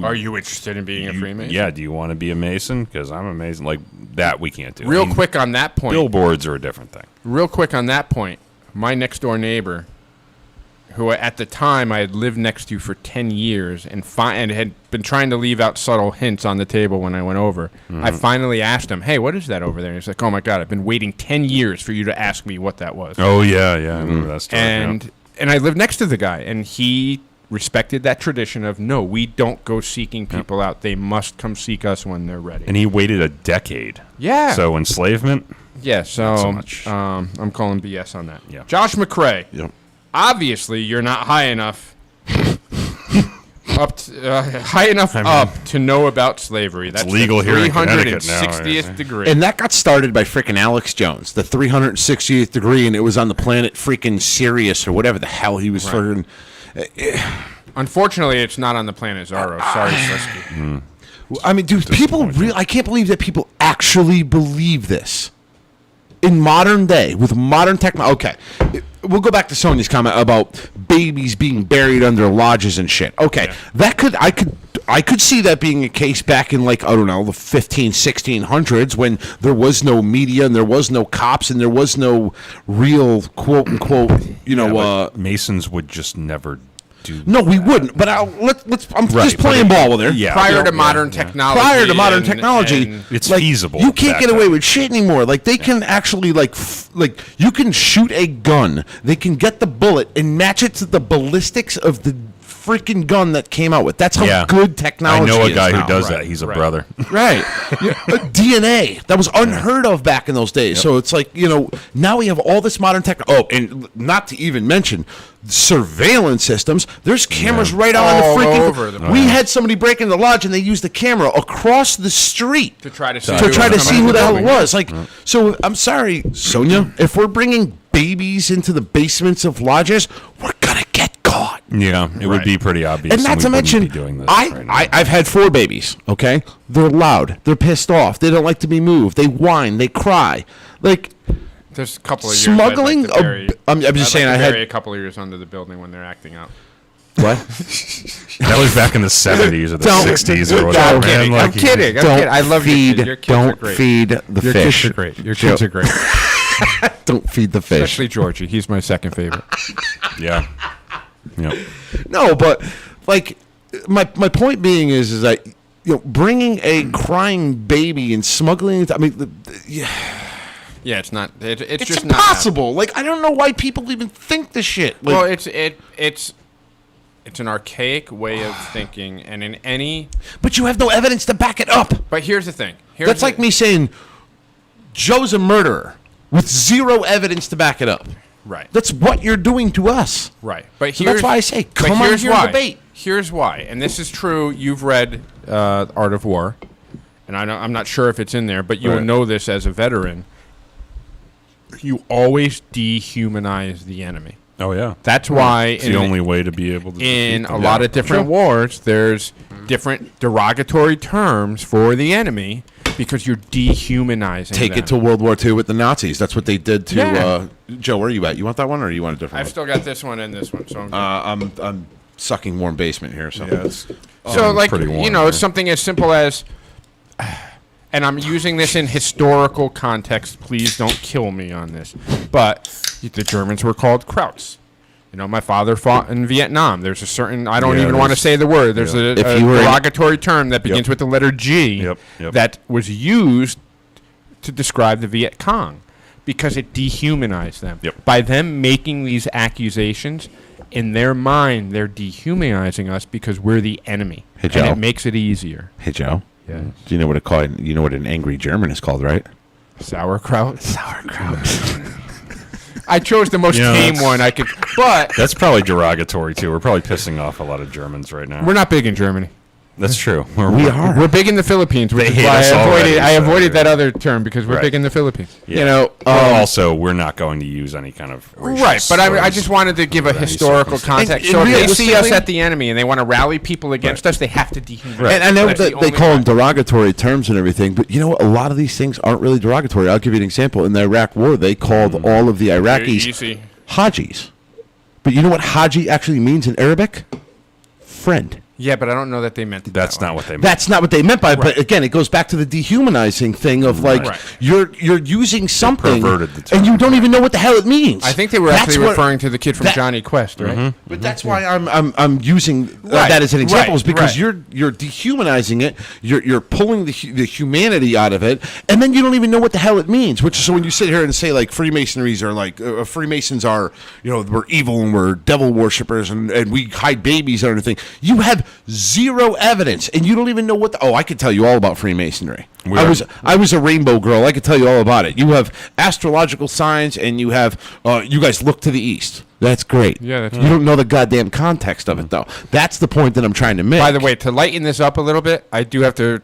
are you interested in being a Freemason? Yeah, do you want to be a Mason? Because I'm a Mason. Like that we can't do. Real quick on that point. Billboards are a different thing. Real quick on that point. My next door neighbor, who at the time I had lived next to for 10 years and had been trying to leave out subtle hints on the table when I went over. Mm-hmm. I finally asked him, hey, what is that over there? And he's like, oh, my God, I've been waiting 10 years for you to ask me what that was. Oh, yeah, I remember that story. And I lived next to the guy, and he respected that tradition of, no, we don't go seeking people out. They must come seek us when they're ready. And he waited a decade. Yeah. So enslavement? Yeah, so, not so much. I'm calling BS on that. Yeah. Josh McCrae. Yep. Obviously, you're not high enough up to know about slavery. That's legal here in Connecticut now. 360th degree. And that got started by freaking Alex Jones, the 360th degree, and it was on the planet freaking Sirius or whatever the hell he was freaking. Unfortunately, it's not on the planet Zorro. Sorry, Slisky. I mean, dude, people really. I can't believe that people actually believe this. In modern day, with modern technology. Okay, we'll go back to Sonia's comment about babies being buried under lodges and shit. Okay, I could see that being a case back in, like, I don't know, the 1600s when there was no media and there was no cops and there was no real quote unquote, Masons would just never do. No, we wouldn't. But I'm just playing ball with her. Yeah, prior to modern technology. Prior to modern technology, it's feasible. You can't get away with shit anymore. Like they can actually like you can shoot a gun. They can get the bullet and match it to the ballistics of the freaking gun that came out with. That's how good technology is. I know a guy now. who does that. He's a brother. Right. DNA. That was unheard of back in those days. Yep. So it's like, now we have all this modern tech. Oh, and not to even mention surveillance systems. There's cameras right on the freaking over the We had somebody break into the lodge and they used the camera across the street to try to see who the hell it was. Like, so I'm sorry, Sonia, if we're bringing babies into the basements of lodges, we're gonna get caught. Yeah, it would be pretty obvious. And not to mention, I've had 4 babies, okay? They're loud. They're pissed off. They don't like to be moved. They whine. They cry. Like, there's a couple of smuggling. years. I'm just saying, I had a couple of years under the building when they're acting out. What? That was back in the 70s or the Don't- 60s or No, whatever. I'm kidding. man. I'm kidding. I'm Don't kidding. I love feed. your kids. Your kids are Don't great. feed the Your fish. kids are great. Your kids are great. Don't feed the fish. Especially Georgie. He's my second favorite. Yeah. Yep. No, but like my point being is that bringing a crying baby and smuggling it. I mean, Yeah, it's not. It's just impossible. Like I don't know why people even think this shit. Like, Well, it's an archaic way of thinking, and in any. but you have no evidence to back it up. But here's the thing. That's like me saying Joe's a murderer with zero evidence to back it up. Right. That's what you're doing to us. Right. But So here's that's why I say, but come on here's here why. and debate. Here's why, and this is true. You've read Art of War, and I'm not sure if it's in there, but you'll Right. know this as a veteran. You always dehumanize the enemy. Oh, yeah. That's why It's the only way to be able to in defeat a them. lot Yeah. of different wars, there's different derogatory terms for the enemy because you're dehumanizing Take them. it to World War II with the Nazis. That's what they did to Yeah. Joe. Where are you at? You want that one, or you want a different I've one? still got this one and this one, so I'm good. I'm sucking warm basement here. So Yeah, it's, So, like, pretty warm, it's yeah. something as simple as, and I'm using this in historical context. Please don't kill me on this. But the Germans were called Krauts. My father fought in Vietnam. There's a certain, I don't Yeah, even want to there's- say the word. There's yeah. a If you were in- derogatory term that begins with the letter G Yep, yep. that was used to describe the Viet Cong because it dehumanized them. Yep. By them making these accusations, in their mind, they're dehumanizing us because we're the enemy. Hey, and Joe. it makes it easier. Hey, Joe. Yes. Do you know what it called? You know what an angry German is called, right? Sauerkraut. Sauerkraut. I chose the most Yeah, tame that's- one I could, but That's probably derogatory, too. We're probably pissing off a lot of Germans right now. we're not big in Germany. That's true. We are. We're big in the Philippines, which They is hate why us already, I so, avoided yeah. that other term because we're Right. big in the Philippines. Yeah. Well, also, we're not going to use any kind of racial Right, but I slurs just wanted to give a under any historical circumstance. context. And So if they see us realistically- at the enemy and they want to rally people against us, they have to dehumanize. And I know That's that the they only call way. them derogatory terms and everything, but you know what? A lot of these things aren't really derogatory. I'll give you an example. In the Iraq War, they called all of the Iraqis Easy. Hajis. But you know what Haji actually means in Arabic? Friend. Yeah, but I don't know that they meant it. That's that way. not what they meant. That's not what they meant by it. But again, it goes back to the dehumanizing thing of like Right. you're using something perverted the term. and you don't even know what the hell it means. I think they were That's actually what- referring to the kid from that- Johnny Quest, right? But that's why I'm using Right, that as an example, right, is because right. you're dehumanizing it, you're pulling the humanity out of it, and then you don't even know what the hell it means. Which is so when you sit here and say like Freemasons are like Freemasons are we're evil and we're devil worshippers and we hide babies and everything, you have zero evidence and you don't even know what. I could tell you all about Freemasonry. I was a rainbow girl. I could tell you all about it. You have astrological signs and you have you guys look to the east. That's great. Yeah, that's you don't know the goddamn context of it though. That's the point that I'm trying to make. By the way, to lighten this up a little bit, I do have to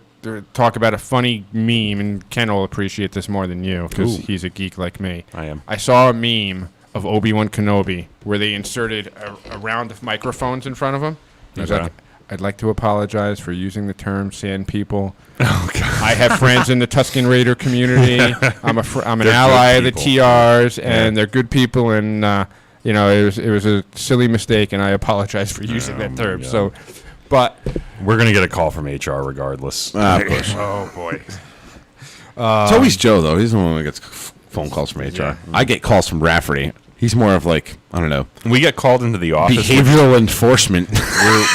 talk about a funny meme, and Ken will appreciate this more than you because he's a geek like me. I am. I saw a meme of Obi-Wan Kenobi where they inserted a round of microphones in front of him. It was Okay. like, I'd like to apologize for using the term sand people. I have friends in the Tusken Raider community. I'm an They're ally of good the people. TRs, and they're good people, and it was a silly mistake, and I apologize for using that term. God. So, but We're going to get a call from HR regardless. of course. oh boy. It's always Joe though. He's the one that gets phone calls from HR. Yeah. I get calls from Rafferty. He's more of like I don't know We get called into the office. behavioral enforcement.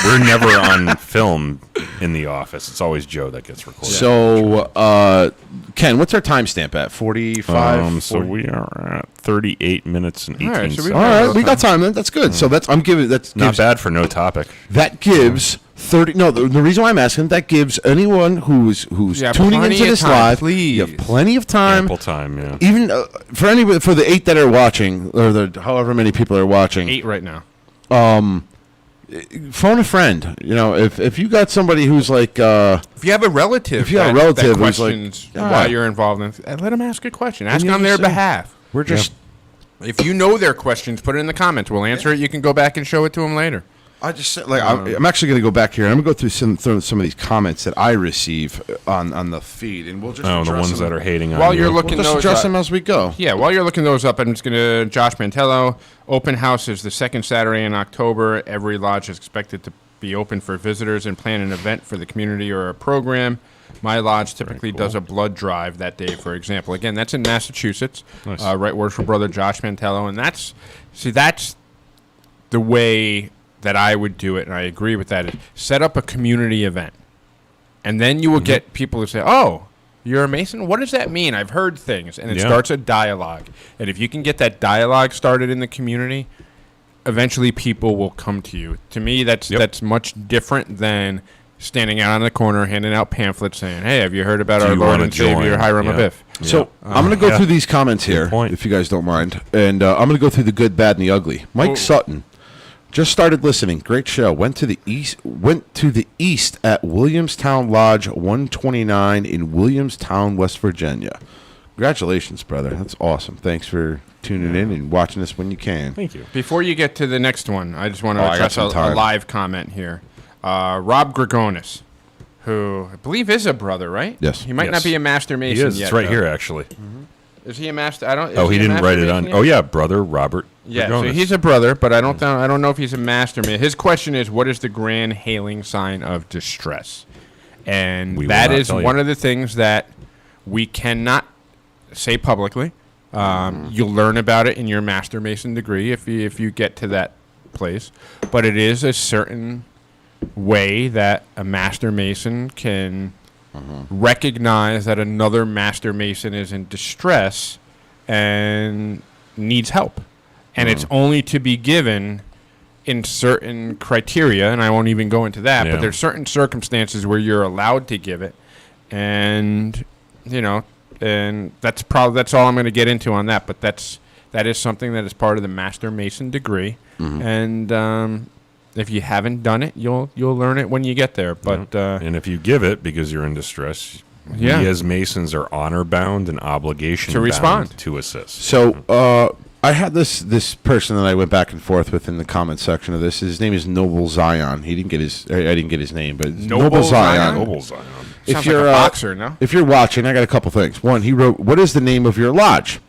We're never on film in the office. It's always Joe that gets recorded. So Ken, what's our timestamp at? 45. So we are at 38 minutes and 18 All right, so we seconds. All right, we got time. Then. That's good. So that's I'm giving that's Not gives, bad for no topic. that gives 30. No, the reason why I'm asking that gives anyone who's Yeah, tuning plenty into of this time, live, please. you have plenty of time. Ample time, yeah. Even for anybody, for the 8 that are watching, or the however many people are watching, 8 right now. phone a friend. If you got somebody who's like, If you have a relative, If you have a that relative who's like, questions yeah. why you're involved in, let them ask a question. Ask you on their say- behalf. we're just If you know their questions, put it in the comments. We'll answer it. You can go back and show it to them later. I just said, like, I'm actually going to go back here and I'm going to go through some of these comments that I receive on the feed, and we'll just the address ones them. that are hating on While you. you're looking We'll just those address up, them as we go. yeah, while you're looking those up, I'm just going to Josh Mantello. Open house is the second Saturday in October. Every lodge is expected to be open for visitors and plan an event for the community or a program. My lodge typically does a blood drive that day, for example. Again, that's in Massachusetts. Nice. Right, works for brother Josh Mantello, and that's the way that I would do it, and I agree with that. Is set up a community event, and then you will get people who say, "Oh, you're a Mason? What does that mean? I've heard things," and it starts a dialogue. And if you can get that dialogue started in the community, eventually people will come to you. To me, that's much different than standing out on the corner handing out pamphlets saying, "Hey, have you heard about our Lord and Savior Hiram Abiff?" So I'm going to go through these comments here, point. if you guys don't mind, and I'm going to go through the good, bad, and the ugly. Mike Sutton just started listening. Great show. Went to the east at Williamstown Lodge 129 in Williamstown, West Virginia. Congratulations, brother. That's awesome. Thanks for tuning in and watching us when you can. Thank you. Before you get to the next one, I just want to address a live comment here. Rob Gregonis, who I believe is a brother, right? Yes. He might not be a master He Mason is. yet. It's right though. here, actually. Is he a master? I don't. Oh, he didn't write it on. Yet? Oh, yeah, brother Robert. Yeah, so Gregonis. he's a brother, but I don't know if he's a master Mason. His question is, what is the grand hailing sign of distress? And We will that not is tell you. one of the things that we cannot say publicly. You'll learn about it in your Master Mason degree if you get to that place. But it is a certain way that a Master Mason can recognize that another Master Mason is in distress and needs help. And it's only to be given in certain criteria, and I won't even go into that, Yeah. but there's certain circumstances where you're allowed to give it. And, and that's all I'm going to get into on that, but that is something that is part of the Master Mason degree. And if you haven't done it, you'll learn it when you get there. But and if you give it because you're in distress, we as Masons are honor bound and obligation To respond. bound to assist. So I had this person that I went back and forth with in the comment section of this. His name is Noble Zion. I didn't get his name, but it's Noble Zion. Noble Zion. sounds like a boxer, no? If you're watching, I got a couple things. One, he wrote, "What is the name of your lodge?"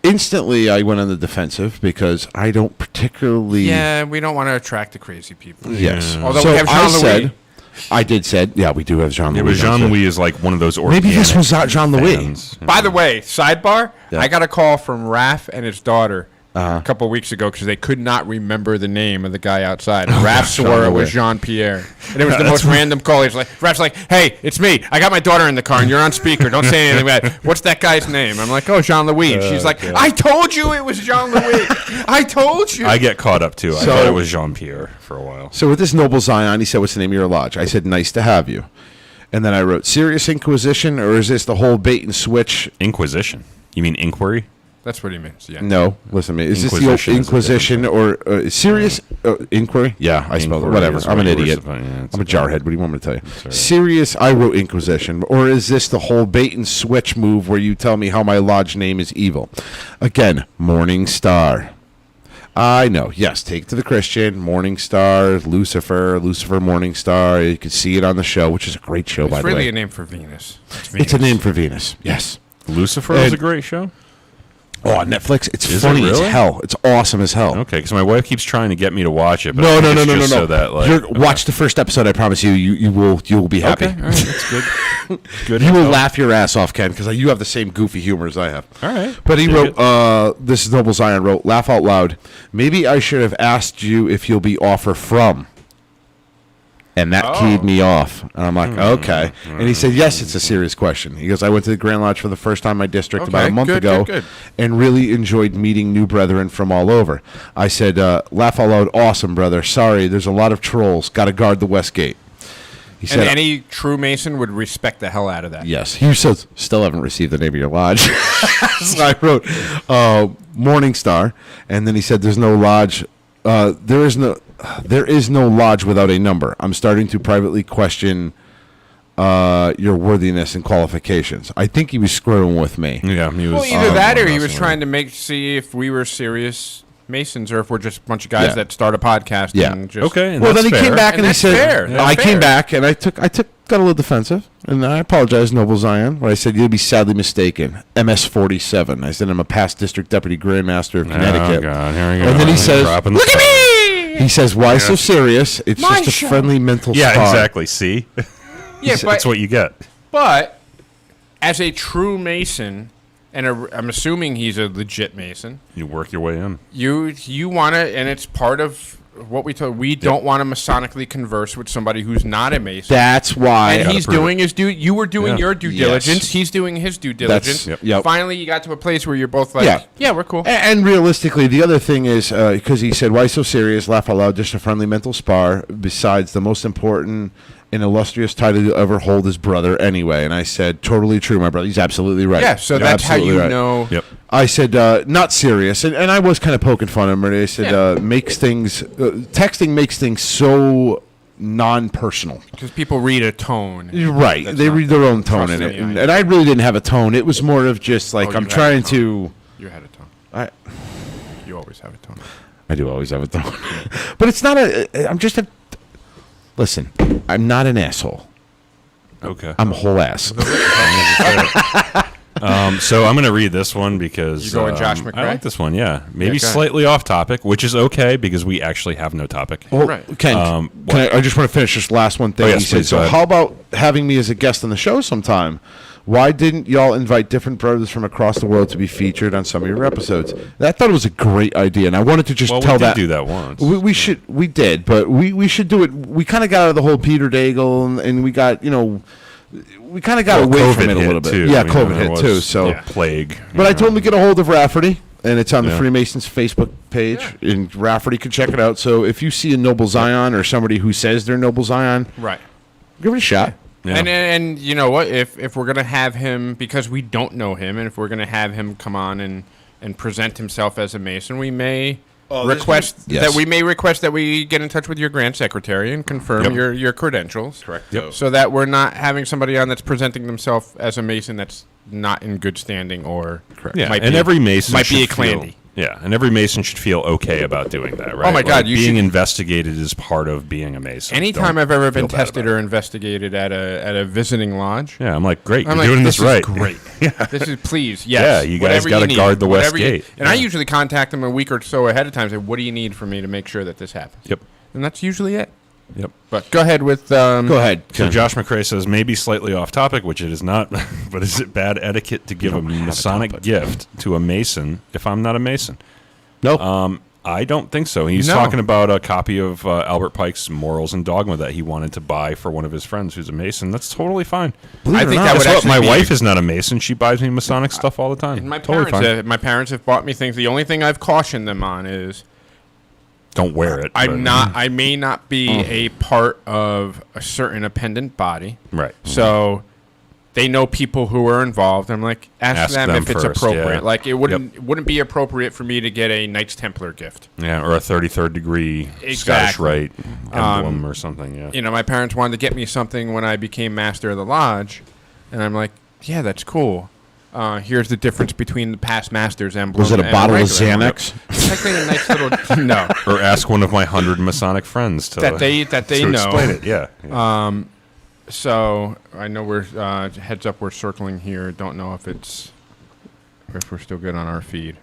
Instantly, I went on the defensive because I don't particularly. Yeah, we don't want to attract the crazy people. Yes. Although So we have I Jean-Louis. said, yeah, we do have Jean-Louis. It was Jean-Louis is like one of those organic Maybe this was not Jean-Louis. fans. By the way, sidebar, Yeah. I got a call from Raph and his daughter Uh-huh. a couple of weeks ago because they could not remember the name of the guy outside. And Raph swore it was Jean-Pierre. And it was the most random call. He's like, Raph's like, "Hey, it's me. I got my daughter in the car and you're on speaker. Don't say anything about it. What's that guy's name?" I'm like, "Oh, Jean-Louis." And she's like, "I told you it was Jean-Louis. I told you." I get caught up too. I thought it was Jean-Pierre for a while. So with this Noble Zion, he said, "What's the name of your lodge?" I said, "Nice to have you." And then I wrote, "Serious Inquisition, or is this the whole bait and switch?" Inquisition. You mean inquiry? That's what he means, yeah. No, listen to me. Is this the old Inquisition is a Inquisition or serious inquiry? Yeah, I spelled it. Inquiry Whatever. is I'm what an you were idiot. supposed- yeah, it's I'm a okay. jarhead. What do you want me to tell you? all right. Serious, I wrote Inquisition. Or is this the whole bait and switch move where you tell me how my lodge name is evil? Again, Morning Star. I know. Yes, take it to the Christian. Morning Star, Lucifer, Morning Star. You can see it on the show, which is a great show, by It's the really way. a name for Venus. It's a name for Venus. Yes. Lucifer is And- a great show. Oh, on Netflix. It's Is it funny as really? hell. It's awesome as hell. Okay, because my wife keeps trying to get me to watch it. But No, I no, think no, it's no, just no, So that, like, You're, watch the first episode. I promise you, you will be happy. Okay, all right, that's good. Good. You will info. laugh your ass off, Ken, because you have the same goofy humor as I have. All right. But he Dig wrote, this is Noble Zion wrote, "Laugh out loud. Maybe I should have asked you if you'll be offer from." And that keyed me off. And I'm like, okay. And he said, yes, it's a serious question. He goes, "I went to the Grand Lodge for the first time in my district about a month ago and really enjoyed meeting new brethren from all over." I said, "Laugh out loud. Awesome, brother. Sorry, there's a lot of trolls. Got to guard the West Gate." He And said, any true Mason would respect the hell out of that. yes. He says, "Still haven't received the name of your lodge." So I wrote, Morning Star. And then he said, "There's no lodge. There is no lodge without a number. I'm starting to privately question your worthiness and qualifications." I think he was screwing with me. Yeah, he was. Well, either that or he was messing trying to see if we were serious Masons or if we're just a bunch of guys Yeah. that start a podcast. Yeah. And just, Okay. And Well, that's then he fair. came back and, And he that's said, fair. That's I came fair. back and I got a little defensive, and I apologized, Noble Zion, when I said you'll be sadly mistaken. MS-47. I said I'm a past district deputy grandmaster of Connecticut. Oh, God. Here we go. And then he says, Dropping the "Look at me!" He says, "Why so serious? It's My just a show." friendly mental Yeah, spar." exactly. See? Yeah, That's what you get. but as a true Mason, and I'm assuming he's a legit Mason, You work your way in. you want to, and it's part of what we told. We don't want to Masonically converse with somebody who's not a Mason. That's why. And gotta he's prove doing his due. You were doing Yeah. your due Yes. diligence. He's doing his due diligence. yep. Finally, you got to a place where you're both like, Yeah. yeah we're cool. And realistically, the other thing is because he said, "Why so serious? Laugh out loud. Just a friendly mental spar. Besides, the most important and illustrious title you'll ever hold is brother anyway." And I said, "Totally true, my brother. He's absolutely right." Yeah, so You're that's how absolutely you right. know. Yep. I said, "Not serious," and I was kind of poking fun at him. And I said, Yeah. "Makes things texting makes things so non-personal." Because people read a tone. You're right. That's They not- read their own tone trust in it, me, and, I- and I really didn't have a tone. It was more of just like Oh, you I'm had a trying tone. to. You had a tone. I You always have a tone. I do always have a tone, but it's not a. I'm just a. Listen, I'm not an asshole. Okay. I'm a whole ass. So I'm going to read this one because You going Josh I McRae? like this one. Yeah, maybe Yeah, go ahead. slightly off topic, which is okay because we actually have no topic. Well, Right. Ken, I just want to finish this last one thing. Oh, yes, he said, please, so go ahead. how about having me as a guest on the show sometime? Why didn't y'all invite different brothers from across the world to be featured on some of your episodes? I thought it was a great idea, and I wanted to just Well, tell we did that. do that once. We did, but we should do it. We kind of got out of the whole Peter Daigle, and we got, we kind of got Well, away COVID from it a hit little bit. too. Yeah, I mean, COVID there hit was too. So, plague. but I told him to get a hold of Rafferty, and it's on the Yeah. Freemasons Facebook page, and Rafferty can check it out. So if you see a Noble Zion or somebody who says they're Noble Zion, Right. give it a shot. Yeah. And you know what? If we're gonna have him, because we don't know him, and if we're gonna have him come on and present himself as a Mason, we may request Yes. that we get in touch with your Grand Secretary and confirm Yep. your credentials. Correct. Yep. So that we're not having somebody on that's presenting themselves as a Mason that's not in good standing or Yeah, might and be, every Mason might be a should feel- clandy. Yeah, and every Mason should feel okay about doing that, right? Oh my God, you being should- investigated is part of being a Mason. Anytime Don't I've ever feel been bad tested about or it. investigated at a visiting lodge, Yeah, I'm like, great, I'm you're like, doing this this right. is great. This is please, yes. Yeah, you guys whatever gotta need, guard the West whatever you- Gate. And I Yeah. usually contact them a week or so ahead of time. Say, what do you need from me to make sure that this happens? Yep. And that's usually it. Yep. But go ahead with. Go ahead. So Josh McRae says, maybe slightly off topic, which it is not, but is it bad etiquette to give a don't have a Masonic topic. gift to a Mason if I'm not a Mason? No. I don't think so. He's No. talking about a copy of Albert Pike's Morals and Dogma that he wanted to buy for one of his friends who's a Mason. That's totally fine. Believe I it or think not, that would Guess what? actually My be- wife is not a Mason. She buys me Masonic stuff all the time. And my Totally my parents have bought me things. The only thing I've cautioned them on is Don't wear it. but- I may not be a part of a certain appendant body. Right. So they know people who are involved. I'm like, ask them if it's first, appropriate. yeah. Like it wouldn't be appropriate for me to get a Knights Templar gift. Yeah, or a 33rd degree Scottish Exactly. Rite emblem or something. Yeah. You know, my parents wanted to get me something when I became Master of the Lodge, and I'm like, yeah, that's cool. Here's the difference between the past Master's emblem. Was it a and bottle of regular emblem. Xanax? It's actually a nice little no Or ask one of my 100 Masonic friends to that they to know. explain it. Yeah. So I know we're heads up. We're circling here. Don't know if we're still good on our feed.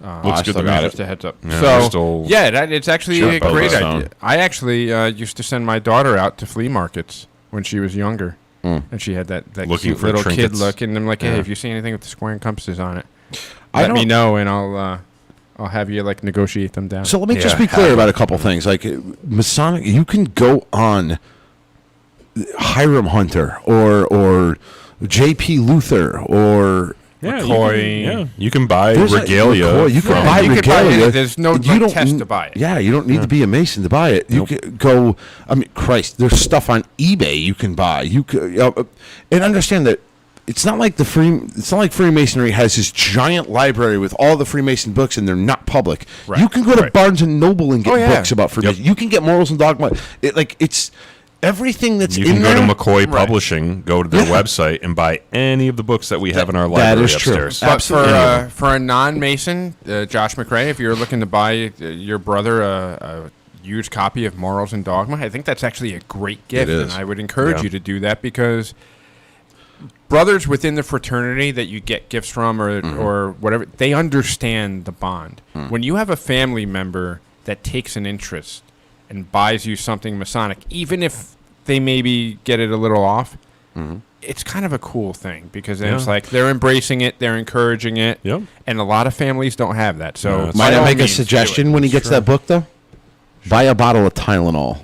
Looks good to me. Just a heads up. Yeah, so we're still- it's actually Sure, a both great of us idea. don't. I actually used to send my daughter out to flea markets when she was younger, and she had that Looking cute for little kid trinkets. look. And I'm like, hey, Yeah. if you see anything with the square and compasses on it, I let me don't- know, and I'll have you like negotiate them down. So let me just Yeah, be clear have about a couple things. Like Masonic, you can go on Hiram Hunter or J.P. Luther or Yeah, McCoy. you can buy there's a- regalia. McCoy, you from- can buy you could buy regalia. it. There's no, You like, don't test n- to buy it. Yeah, you don't need to be a Mason to buy it. You Nope. can go. I mean, Christ, there's stuff on eBay you can buy. You could, and understand that. It's not like Freemasonry has this giant library with all the Freemason books and they're not public. Right, You can go to right. Barnes and Noble and get Oh, yeah. books about Freemason. You can get Morals and Dogma. everything that's You in can go there. to McCoy Publishing, go to their website, and buy any of the books that we have in our library is true. upstairs. But Absolutely. for a non-Mason, Josh McRae, if you're looking to buy your brother a used copy of Morals and Dogma, I think that's actually a great gift, is. and I would encourage Yeah. you to do that because brothers within the fraternity that you get gifts from or whatever, they understand the bond. When you have a family member that takes an interest and buys you something Masonic, even if they maybe get it a little off, it's kind of a cool thing because then it's Yeah. like they're embracing it, they're encouraging it, Yep. and a lot of families don't have that. So, No, by Might I all make a means, do suggestion it. when he gets that book, though? Buy a bottle of Tylenol.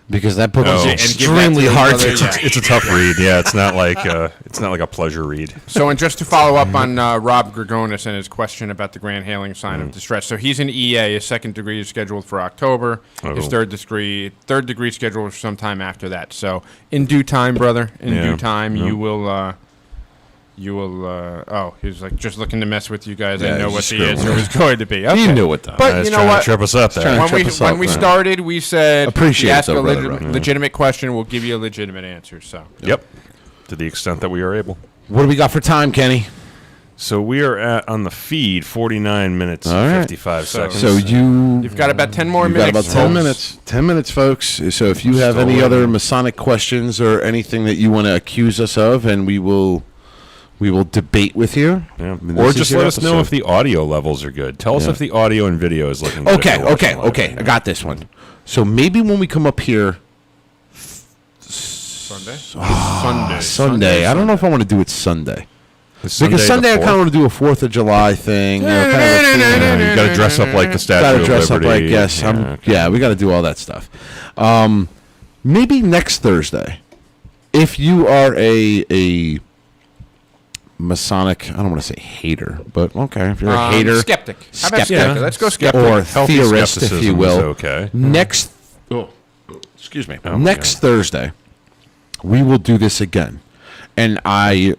Because that book Oh. is And give that to extremely his hard brother, to yeah. It's a tough read. Yeah, it's not like a pleasure read. So, and just to follow up on Rob Gregonis and his question about the Grand Hailing Sign of Distress. So he's an EA. His second degree is scheduled for October. His Oh. third degree scheduled for sometime after that. So in due time, brother, in Yeah. due time, Yep. you will. Oh, he's like just looking to mess with you guys. Yeah, I know he's what just the scribbling. answer was going to be. He Okay. knew it, though. But He's you know trying what? to trip us up there. trying to When trip us up, when we right. started, we said Appreciate you it, ask though, a brother, right. legitimate question, we'll give you a legitimate answer. So Yep. To the extent that we are able. What do we got for time, Kenny? So we are at on the feed 49 minutes All and right. 55 seconds. So you've got about 10 more You've got minutes. about 10 folks. minutes. 10 minutes, folks. So if you have Still any waiting. other Masonic questions or anything that you want to accuse us of, and we will debate with you. Yeah. I mean, Or this is just your let us know episode. if the audio levels are good. Tell us Yeah. if the audio and video is looking good. Okay, if you're okay, watching live. okay. I got this one. So maybe when we come up here Sunday. I don't know if I want to do it Sunday. Is Because Sunday I the kind of want to do a 4th of July thing. You know, kind of a theme. Yeah, you got to dress up like the Statue Got to of dress up Liberty. like yes. okay. We got to do all that stuff. Maybe next Thursday, if you are a Masonic, I don't want to say hater, but okay, if you're a hater, Skeptic. How about Skeptic. skeptic? Yeah. Let's go skeptic. or Healthy theorist, if you skepticism will, is okay. next. Excuse me. Oh, next okay. Thursday, we will do this again, and we're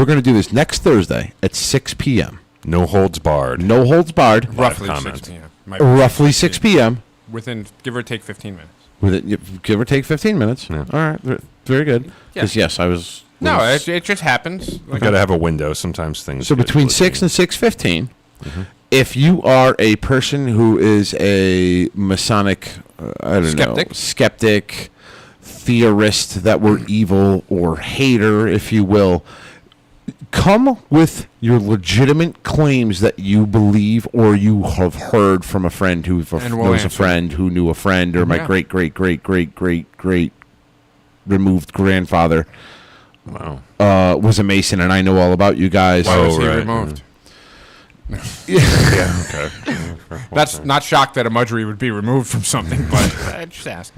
going to do this next Thursday at 6 p.m. No holds barred. No holds barred. Roughly comment. 6 p.m. Might be Roughly 6 p.m. Within, give or take 15 minutes. With it, give or take 15 minutes. Yeah. All right, very good. Because yes, I was. No, it just happens. You got to have a window. Sometimes things. So get between glitchy. 6 and 6:15, if you are a person who is a Masonic, I don't Skeptic? know, skeptic, theorist that we're evil, or hater, if you will, come with your legitimate claims that you believe or you have heard from a friend who And we'll knows a answer. friend who knew a friend, or my Yeah. great removed grandfather Wow. was a Mason, and I know all about you guys. Why was Oh, he right. removed? Yeah. Okay. That's not shocked that a Mudgery would be removed from something, but I just asked.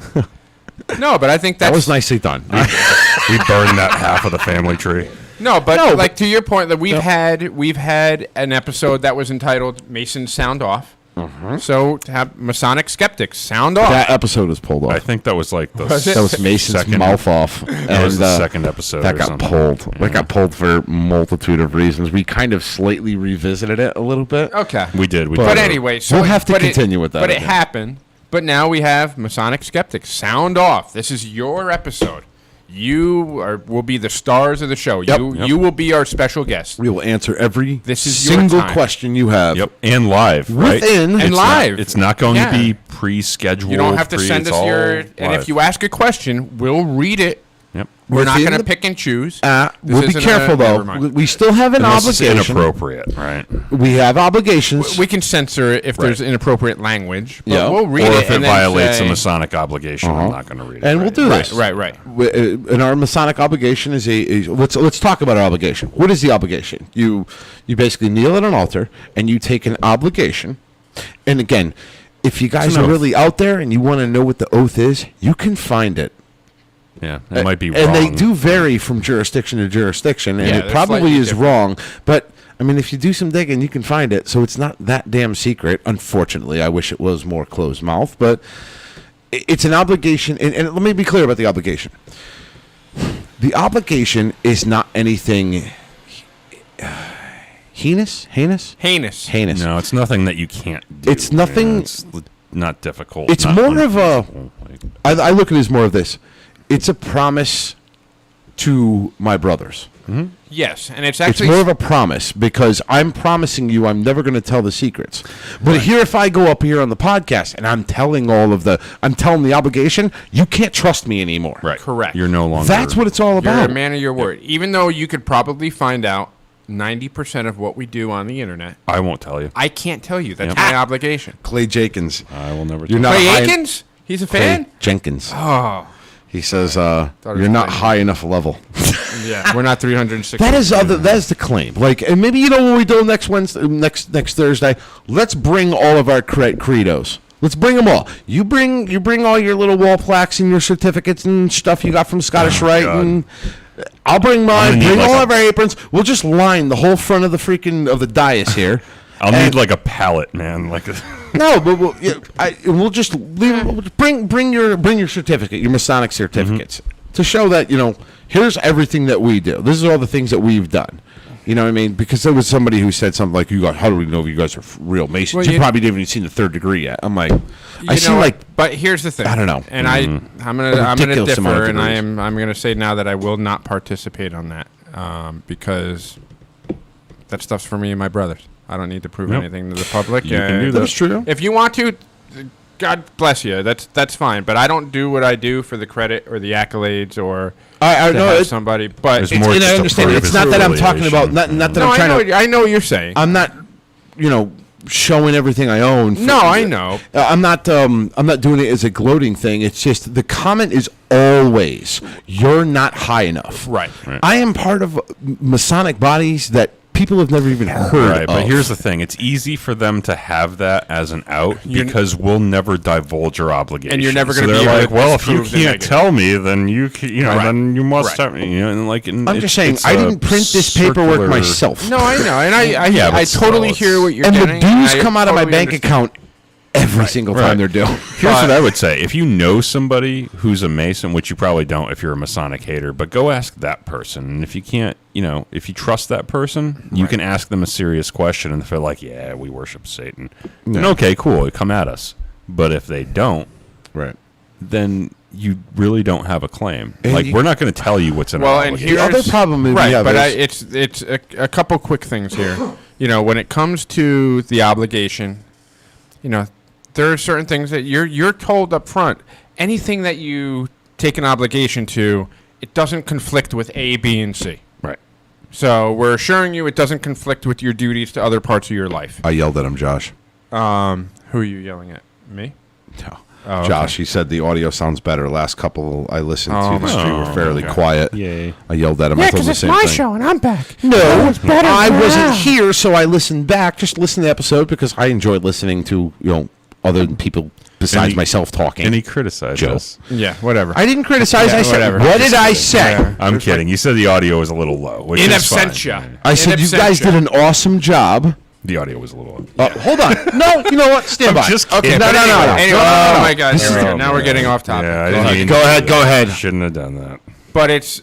No, but I think That that's was nicely done. We burned that half of the family tree. No, but No, like to your point, that we've had an episode that was entitled "Masons Sound Off." So to have Masonic skeptics sound off. That episode was pulled off. I think that was like the Was it? That was Mason's second- mouth off. That was and, the second episode. That or got something. pulled. That got pulled for a multitude of reasons. We kind of slightly revisited it a little bit. Okay. We did. We But did. But anyway, so We'll have to but continue with that But it again. happened. But now we have Masonic skeptics sound off. This is your episode. You will be the stars of the show. Yep. You will be our special guest. We will answer every This is your single time. question you have. Yep. And live. Right? Within And It's live. Not, it's not going Yeah. to be pre-scheduled. You don't have to send it's us all your. And if live. you ask a question, we'll read it. Yep. We're not Within going to the- pick and choose. We'll be isn't careful, never though. mind. We still have an Unless it's obligation. inappropriate, right? We have obligations. We can censor it if there's inappropriate language. But Yeah. we'll read Or it. if it and then violates say, a Masonic obligation, I'm not going to read it. and we'll do Right, this. right. And our Masonic obligation is let's talk about our obligation. What is the obligation? You basically kneel at an altar and you take an obligation. And again, if you guys an are oath. really out there and you want to know what the oath is, you can find it. Yeah, it might be wrong. And they do vary from jurisdiction to jurisdiction, and Yeah, it they're probably slightly is different. wrong. But I mean, if you do some digging, you can find it. So it's not that damn secret. Unfortunately, I wish it was more closed mouth, but it's an obligation. And let me be clear about the obligation. The obligation is not anything heinous. Heinous. Heinous. No, it's nothing that you can't do. It's nothing- It's not difficult. It's not more of a. unfeasible, like- I look at it as more of this. It's a promise to my brothers. Yes, and it's It's actually more of a promise because I'm promising you I'm never going to tell the secrets. But here, if I go up here on the podcast and I'm telling the obligation, you can't trust me anymore. Right. Correct. You're no longer. That's what it's all You're about. a man of your word. Even though you could probably find out 90% of what we do on the internet, I won't tell you. I can't tell you. That's Yep. my obligation. Clay Jenkins. I will never. You're tell not you. Clay high- Aikens? He's a Clay fan? Jenkins. Oh. He says, it was "You're not Clay. high enough level." Yeah. We're not 360. That's the claim. Like, and maybe what we do next Wednesday, next Thursday. Let's bring all of our credos. Let's bring them all. You bring all your little wall plaques and your certificates and stuff you got from Scottish Rite, God. and I'll bring mine. gonna need Bring like all a- of our aprons. We'll just line the whole front of the dais here. I'll And- need like a pallet, man. Like a, No, but we'll just leave. Bring your certificate, your Masonic certificates, to show that here's everything that we do. This is all the things that we've done. You know what I mean? Because there was somebody who said something like, "You guys, how do we know if you guys are real Masons? Well, you you- probably didn't even seen the third degree yet." I'm like, I You see know what? like But here's the thing. I don't know. And I'm gonna ridiculous amount differ, of and degrees. I'm gonna say now that I will not participate on that because that stuff's for me and my brothers. I don't need to prove Yep. anything to the public. You can do that. that's true. If you want to, God bless you. That's fine. But I don't do what I do for the credit or the accolades or I to know have it. somebody. But There's it's, more And I just a understand. part of It's his not that I'm talking about. affiliation. Not that no, I'm trying to. I know what you're saying. I'm not, showing everything I own. No, I know. I'm not doing it as a gloating thing. It's just the comment is always, "You're not high enough." Right. I am part of Masonic bodies that people have never even heard Right, of. but here's the thing: it's easy for them to have that as an out because we'll never divulge your obligation, And you're never so gonna they're be able like, to well, if you disprove the can't negative. tell me, then Right. then you must Right. have, and like. And I'm just saying, I didn't print this paperwork myself. No, I know, and I Yeah, but totally still, hear what you're And the getting. dues I come out of my totally bank understand. account every single time Right. they're due. Here's what I would say: if you know somebody who's a Mason, which you probably don't if you're a Masonic hater, but go ask that person. And if you can't, if you trust that person, you can ask them a serious question, and if they're like, "Yeah, we worship Satan," then okay, cool, come at us. But if they don't, Right. then you really don't have a claim. And Like, you- we're not going to tell you what's in Well, our and obligation. The other problem we right, have but is- it's a couple quick things here. When it comes to the obligation, there are certain things that you're told up front. Anything that you take an obligation to, it doesn't conflict with A, B, and C. Right. So we're assuring you it doesn't conflict with your duties to other parts of your life. I yelled at him, Josh. Who are you yelling at? Me? No. Oh, okay. Josh, he said the audio sounds better. Last couple I listened Oh, to the stream were fairly okay. quiet. Yay. I yelled at him. I told him the same thing. and I'm back. No, I wasn't here, so I listened back. Just listen to the episode because I enjoyed listening to other people besides he- myself talking. And he criticized Joe. us. Yeah, whatever. I didn't criticize. Yeah, I said, whatever. what did I say? Yeah. I'm kidding. You said the audio was a little low. Which In is fine. absentia. I said you guys did an awesome job. The audio was a little Hold on. No, you know what? Stand by. just Okay, kidding. no. No. Anyway, oh my God, This here we is- go. Now we're getting off topic. Yeah, I Go didn't ahead. mean Go to ahead, do go that. ahead. Shouldn't have done that. But it's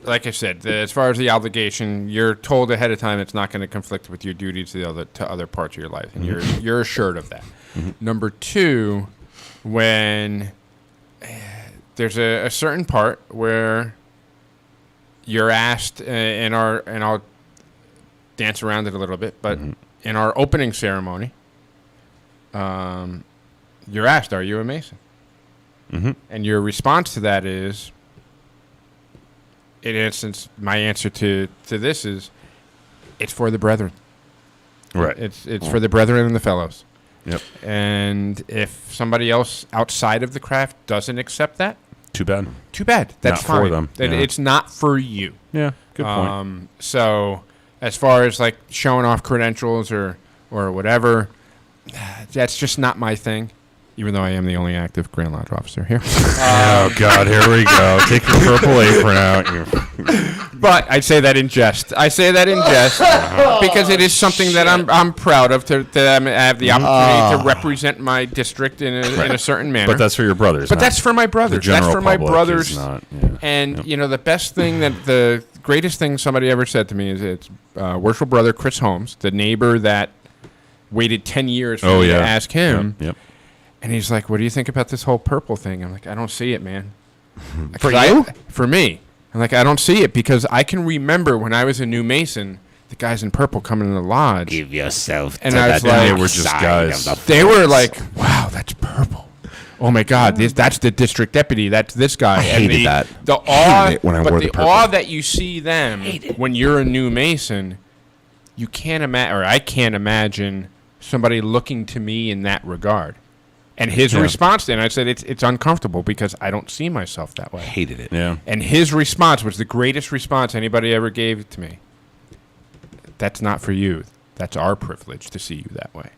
like I said, as far as the obligation, you're told ahead of time it's not going to conflict with your duties to other parts of your life, and you're assured of that. Number two, when there's a certain part where you're asked, and I'll dance around it a little bit, but in our opening ceremony, you're asked, "Are you a Mason?" And your response to that is, in instance, my answer to this is, it's for the brethren. Right. It's for the brethren and the fellows. Yep. And if somebody else outside of the craft doesn't accept that, Too bad. too bad. That's Not for fine. them, yeah. It's not for you. Yeah. Good point. So as far as like showing off credentials or whatever, that's just not my thing. Even though I am the only active Grand Lodge officer here. Oh God, here we go. Take your purple apron out. But I say that in jest. Because it is something that I'm proud of to have the opportunity to represent my district in a certain manner. But that's for your brothers. But not that's for my brothers. the general That's for my public brothers. is not, yeah. And the best thing the greatest thing somebody ever said to me is it's worshipful brother Chris Holmes, the neighbor that waited 10 years for me to ask him. Yep. And he's like, what do you think about this whole purple thing? I'm like, I don't see it, man. For you? For me. I'm like, I don't see it because I can remember when I was a new Mason, the guys in purple coming in the lodge. Give yourself And to I the was like, dark they were just side guys. of the They were force. like, wow, that's purple. Oh my God, that's the district deputy. That's this guy. I hated and that. The awe, Hated it when I but wore the the purple. awe that you see them when you're a new Mason, you can't imagine, or I can't imagine somebody looking to me in that regard. And his response then, I said, it's uncomfortable because I don't see myself that way. Hated it. Yeah. And his response was the greatest response anybody ever gave to me. That's not for you. That's our privilege to see you that way.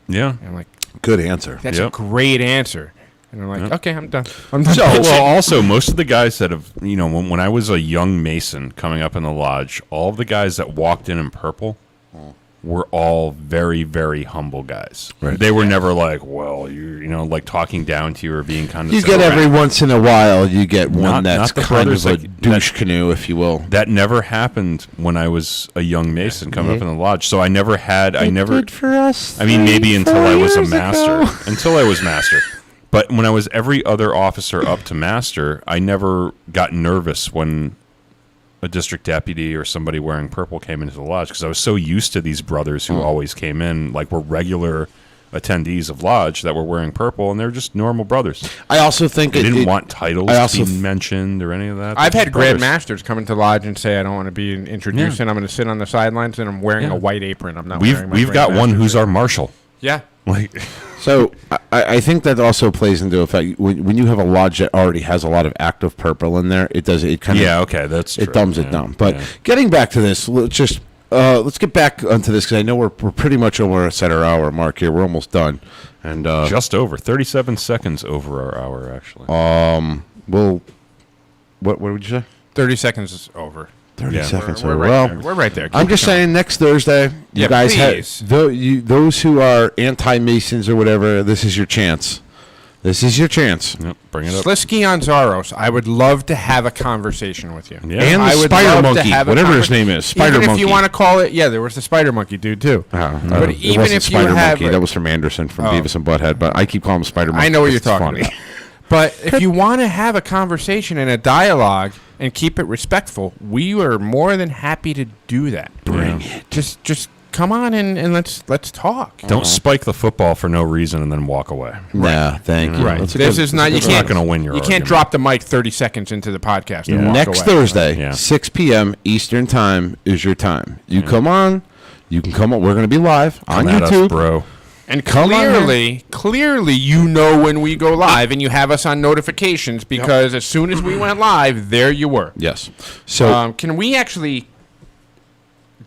Yeah. And I'm like, Good answer. that's Yep. a great answer. And I'm like, okay, I'm done. I'm done. So, well, also, most of the guys that have, when I was a young Mason coming up in the lodge, all of the guys that walked in purple were all very, very humble guys. Right. They were never like, well, like talking down to you or being kind of. You get every once in a while, you get one that's not the kind brothers of a like- douche canoe, if you will. That never happened when I was a young Mason coming up in the lodge. So I never had. Did for us. I mean, maybe until I was a years master. ago. Until I was master. But when I was every other officer up to master, I never got nervous when a district deputy or somebody wearing purple came into the lodge because I was so used to these brothers who always came in, like were regular attendees of lodge that were wearing purple, and they're just normal brothers. I also think They it didn't want titles I also to be mentioned or any of that. I've They're had just brothers. Grand Masters come into lodge and say, I don't want to be introduced, Yeah. and I'm going to sit on the sidelines, and I'm wearing Yeah. a white apron. I'm not We've wearing my we've got Grand one Master's who's our apron. marshal. Yeah. Like, So I think that also plays into effect when you have a lodge that already has a lot of active purple in there. It does it kind of okay, that's true. it dumbs it Yeah, down. But yeah. getting back to this, let's get back onto this because I know we're pretty much almost at our hour mark here. We're almost done, and Just over 37 seconds over our hour, actually. we'll what would you say? 30 seconds is over. 30 Yeah. seconds. We're over. right well, there. We're right there. I'm Keep just it going. saying next Thursday, you Yeah, guys please. those who are anti-Masons or whatever, this is your chance. This is your chance. Yep, bring it up. Slisky on Zaros, I would love to have a conversation with you. Yeah. And I the would Spider love to Monkey, have a whatever his conver- name is, Spider Even Monkey. if you want to call it, there was the Spider Monkey dude too. But it even wasn't if you Spider have, Monkey, that was from Anderson from Oh. Beavis and Butthead. But I keep calling him Spider Monkey. I know what you're It's funny. talking about. But if you want to have a conversation and a dialogue and keep it respectful, we are more than happy to do that. Bring it. Just come on and let's talk. Don't spike the football for no reason and then walk away. Nah, thank you. Right. That's a This good- is not. You It's not can't. gonna win your You argument. can't drop the mic 30 seconds into the podcast. And Yeah. walk Next away. Thursday, Yeah. 6 p.m. Eastern Time is your time. You come on. You can come on. We're going to be live on Come at us, YouTube. bro. And Come on clearly, you know when we go live, and you have us on notifications because as soon as we went live, there you were. Yes. So Can we actually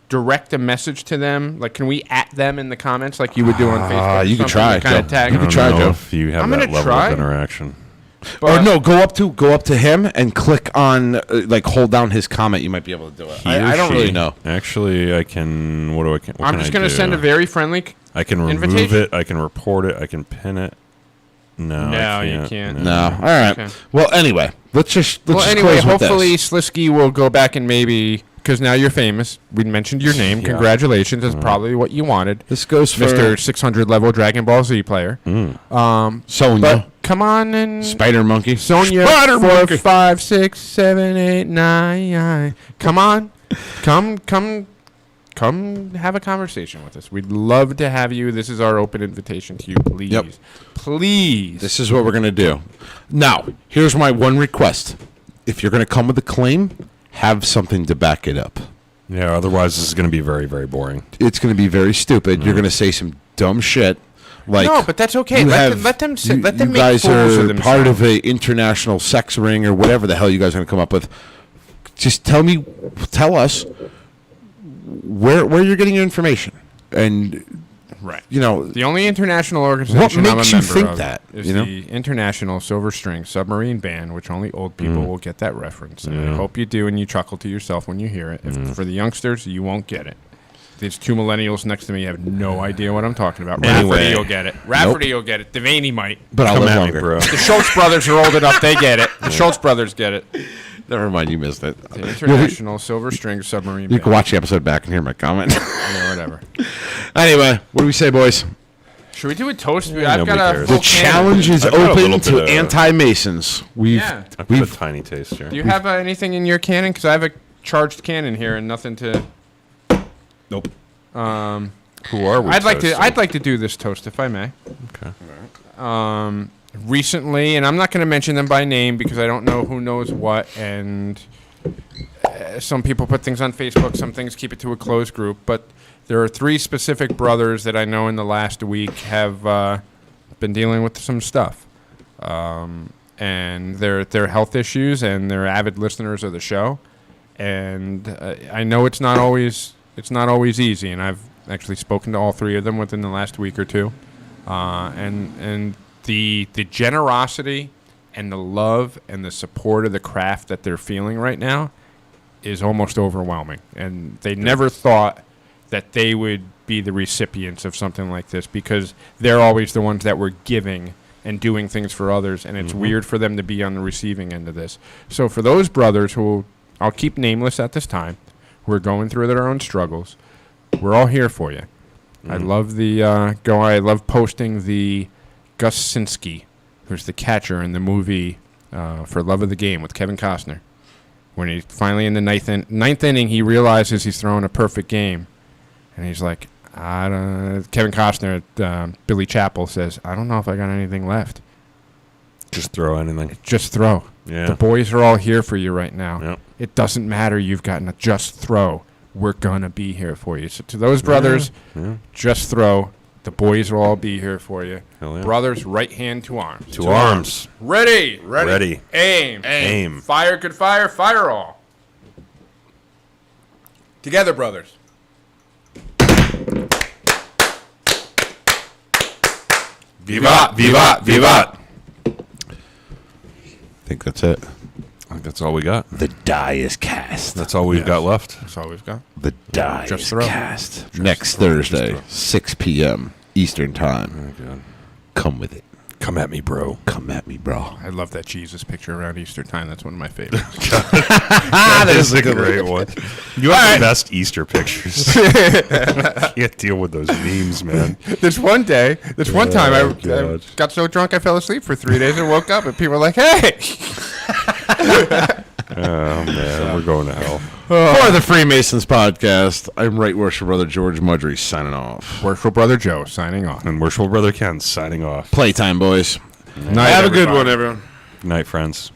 direct a message to them? Like, can we at them in the comments like you would do on Facebook? you could try, Kind of Joe. tag You them? could try, I don't know Joe. if you have I'm that gonna level try. of interaction. or no, go up to him and click on like hold down his comment. You might be able to do it. He or I don't she. really know. Actually, I can. What I'm can just I going to do? send a very friendly. I can remove invitation. it. I can report it. I can pin it. No, No, I you can't. can't. No. All right. Okay. Well, anyway, let's just Well, close anyway, with hopefully this. Slisky will go back and maybe because now you're famous. We mentioned your name. Yeah. Congratulations. That's probably what you wanted. This goes for Mr. 600 level Dragon Ball Z player. Sonya, But come on and Spider Monkey, Sonya, Spider 4, Monkey. 5, 6, 7, 8, 9. Come on, come have a conversation with us. We'd love to have you. This is our open invitation to you. Please, Yep. please. This is what we're going to do. Now, here's my one request. If you're going to come with a claim, have something to back it up. Yeah. Otherwise, this is going to be very, very boring. It's going to be very stupid. You're going to say some dumb shit. Like, No, but that's okay. you Let have- them you, let them you make guys fools are of themselves. part of a international sex ring or whatever the hell you guys are going to come up with. Just tell us where you're getting your information, and Right. you know, The only international organization What I'm a makes you member think of that, is you know? the International Silver String Submarine Band, which only old people will get that reference. And I Yeah. hope you do, and you chuckle to yourself when you hear it. If, for the youngsters, you won't get it. These two millennials next to me have no idea what I'm talking about. Anyway. Rafferty will get it. Rafferty will get it. Devaney might. but I'll Come live at me, longer. bro. The Schultz brothers are old enough; they get it. The Schultz brothers get it. Never mind, you missed it. The International Silver String Submarine You Band. can watch the episode back and hear my comment. Yeah, whatever. Anyway, what do we say, boys? Should we do a toast? Yeah, I've nobody got a cares. full The can. challenge is I've got a open little to bit of- anti-Masons. Yeah. I've got a tiny taste here. Do you have anything in your cannon? Because I have a charged cannon here and nothing to. Nope. Who are we? I'd like toasting? to do this toast if I may. Okay. Recently, and I'm not going to mention them by name because I don't know who knows what, and some people put things on Facebook, some things keep it to a closed group, but there are 3 specific brothers that I know in the last week have been dealing with some stuff, and they're health issues, and they're avid listeners of the show, and I know it's not always easy, and I've actually spoken to all 3 of them within the last week or two, and the generosity and the love and the support of the craft that they're feeling right now is almost overwhelming. And they never thought that they would be the recipients of something like this because they're always the ones that were giving and doing things for others, and it's weird for them to be on the receiving end of this. So for those brothers who I'll keep nameless at this time, who are going through their own struggles, we're all here for you. I love I love posting the Gus Sinski, who's the catcher in the movie For Love of the Game with Kevin Costner. When he finally in the ninth inning, he realizes he's throwing a perfect game. And he's like, Kevin Costner, Billy Chappell says, I don't know if I got anything left. Just throw anything. Just throw. Yeah. The boys are all here for you right now. Yep. It doesn't matter. You've gotten a just throw. We're going to be here for you. So to those brothers, just throw. The boys will all be here for you. Hell yeah. Brothers, right hand to arms. To arms. Ready. Ready. Aim. Aim. Fire, good fire. Fire all. Together, brothers. Vivat, vivat, vivat. I think that's it. I think that's all we got. The die is cast. That's all we've got left. That's all we've got. The die Just is throw. cast. Next Thursday, 6 p.m. Eastern Time. Oh, God. Come with it. Come at me, bro. Come at me, bro. I love that Jesus picture around Easter time. That's one of my favorites. That is a great one. You have the best Easter pictures. I can't deal with those memes, man. This one time, I God. got so drunk I fell asleep for 3 days and woke up, and people were like, "Hey!" Oh, man. We're going to hell. For the Freemasons podcast, I'm Right Worshipful Brother George Mudry signing off. Worshipful Brother Joe signing off. And Worshipful Brother Ken signing off. Playtime, boys. Night, Have a good everybody. one, everyone. Good night, friends.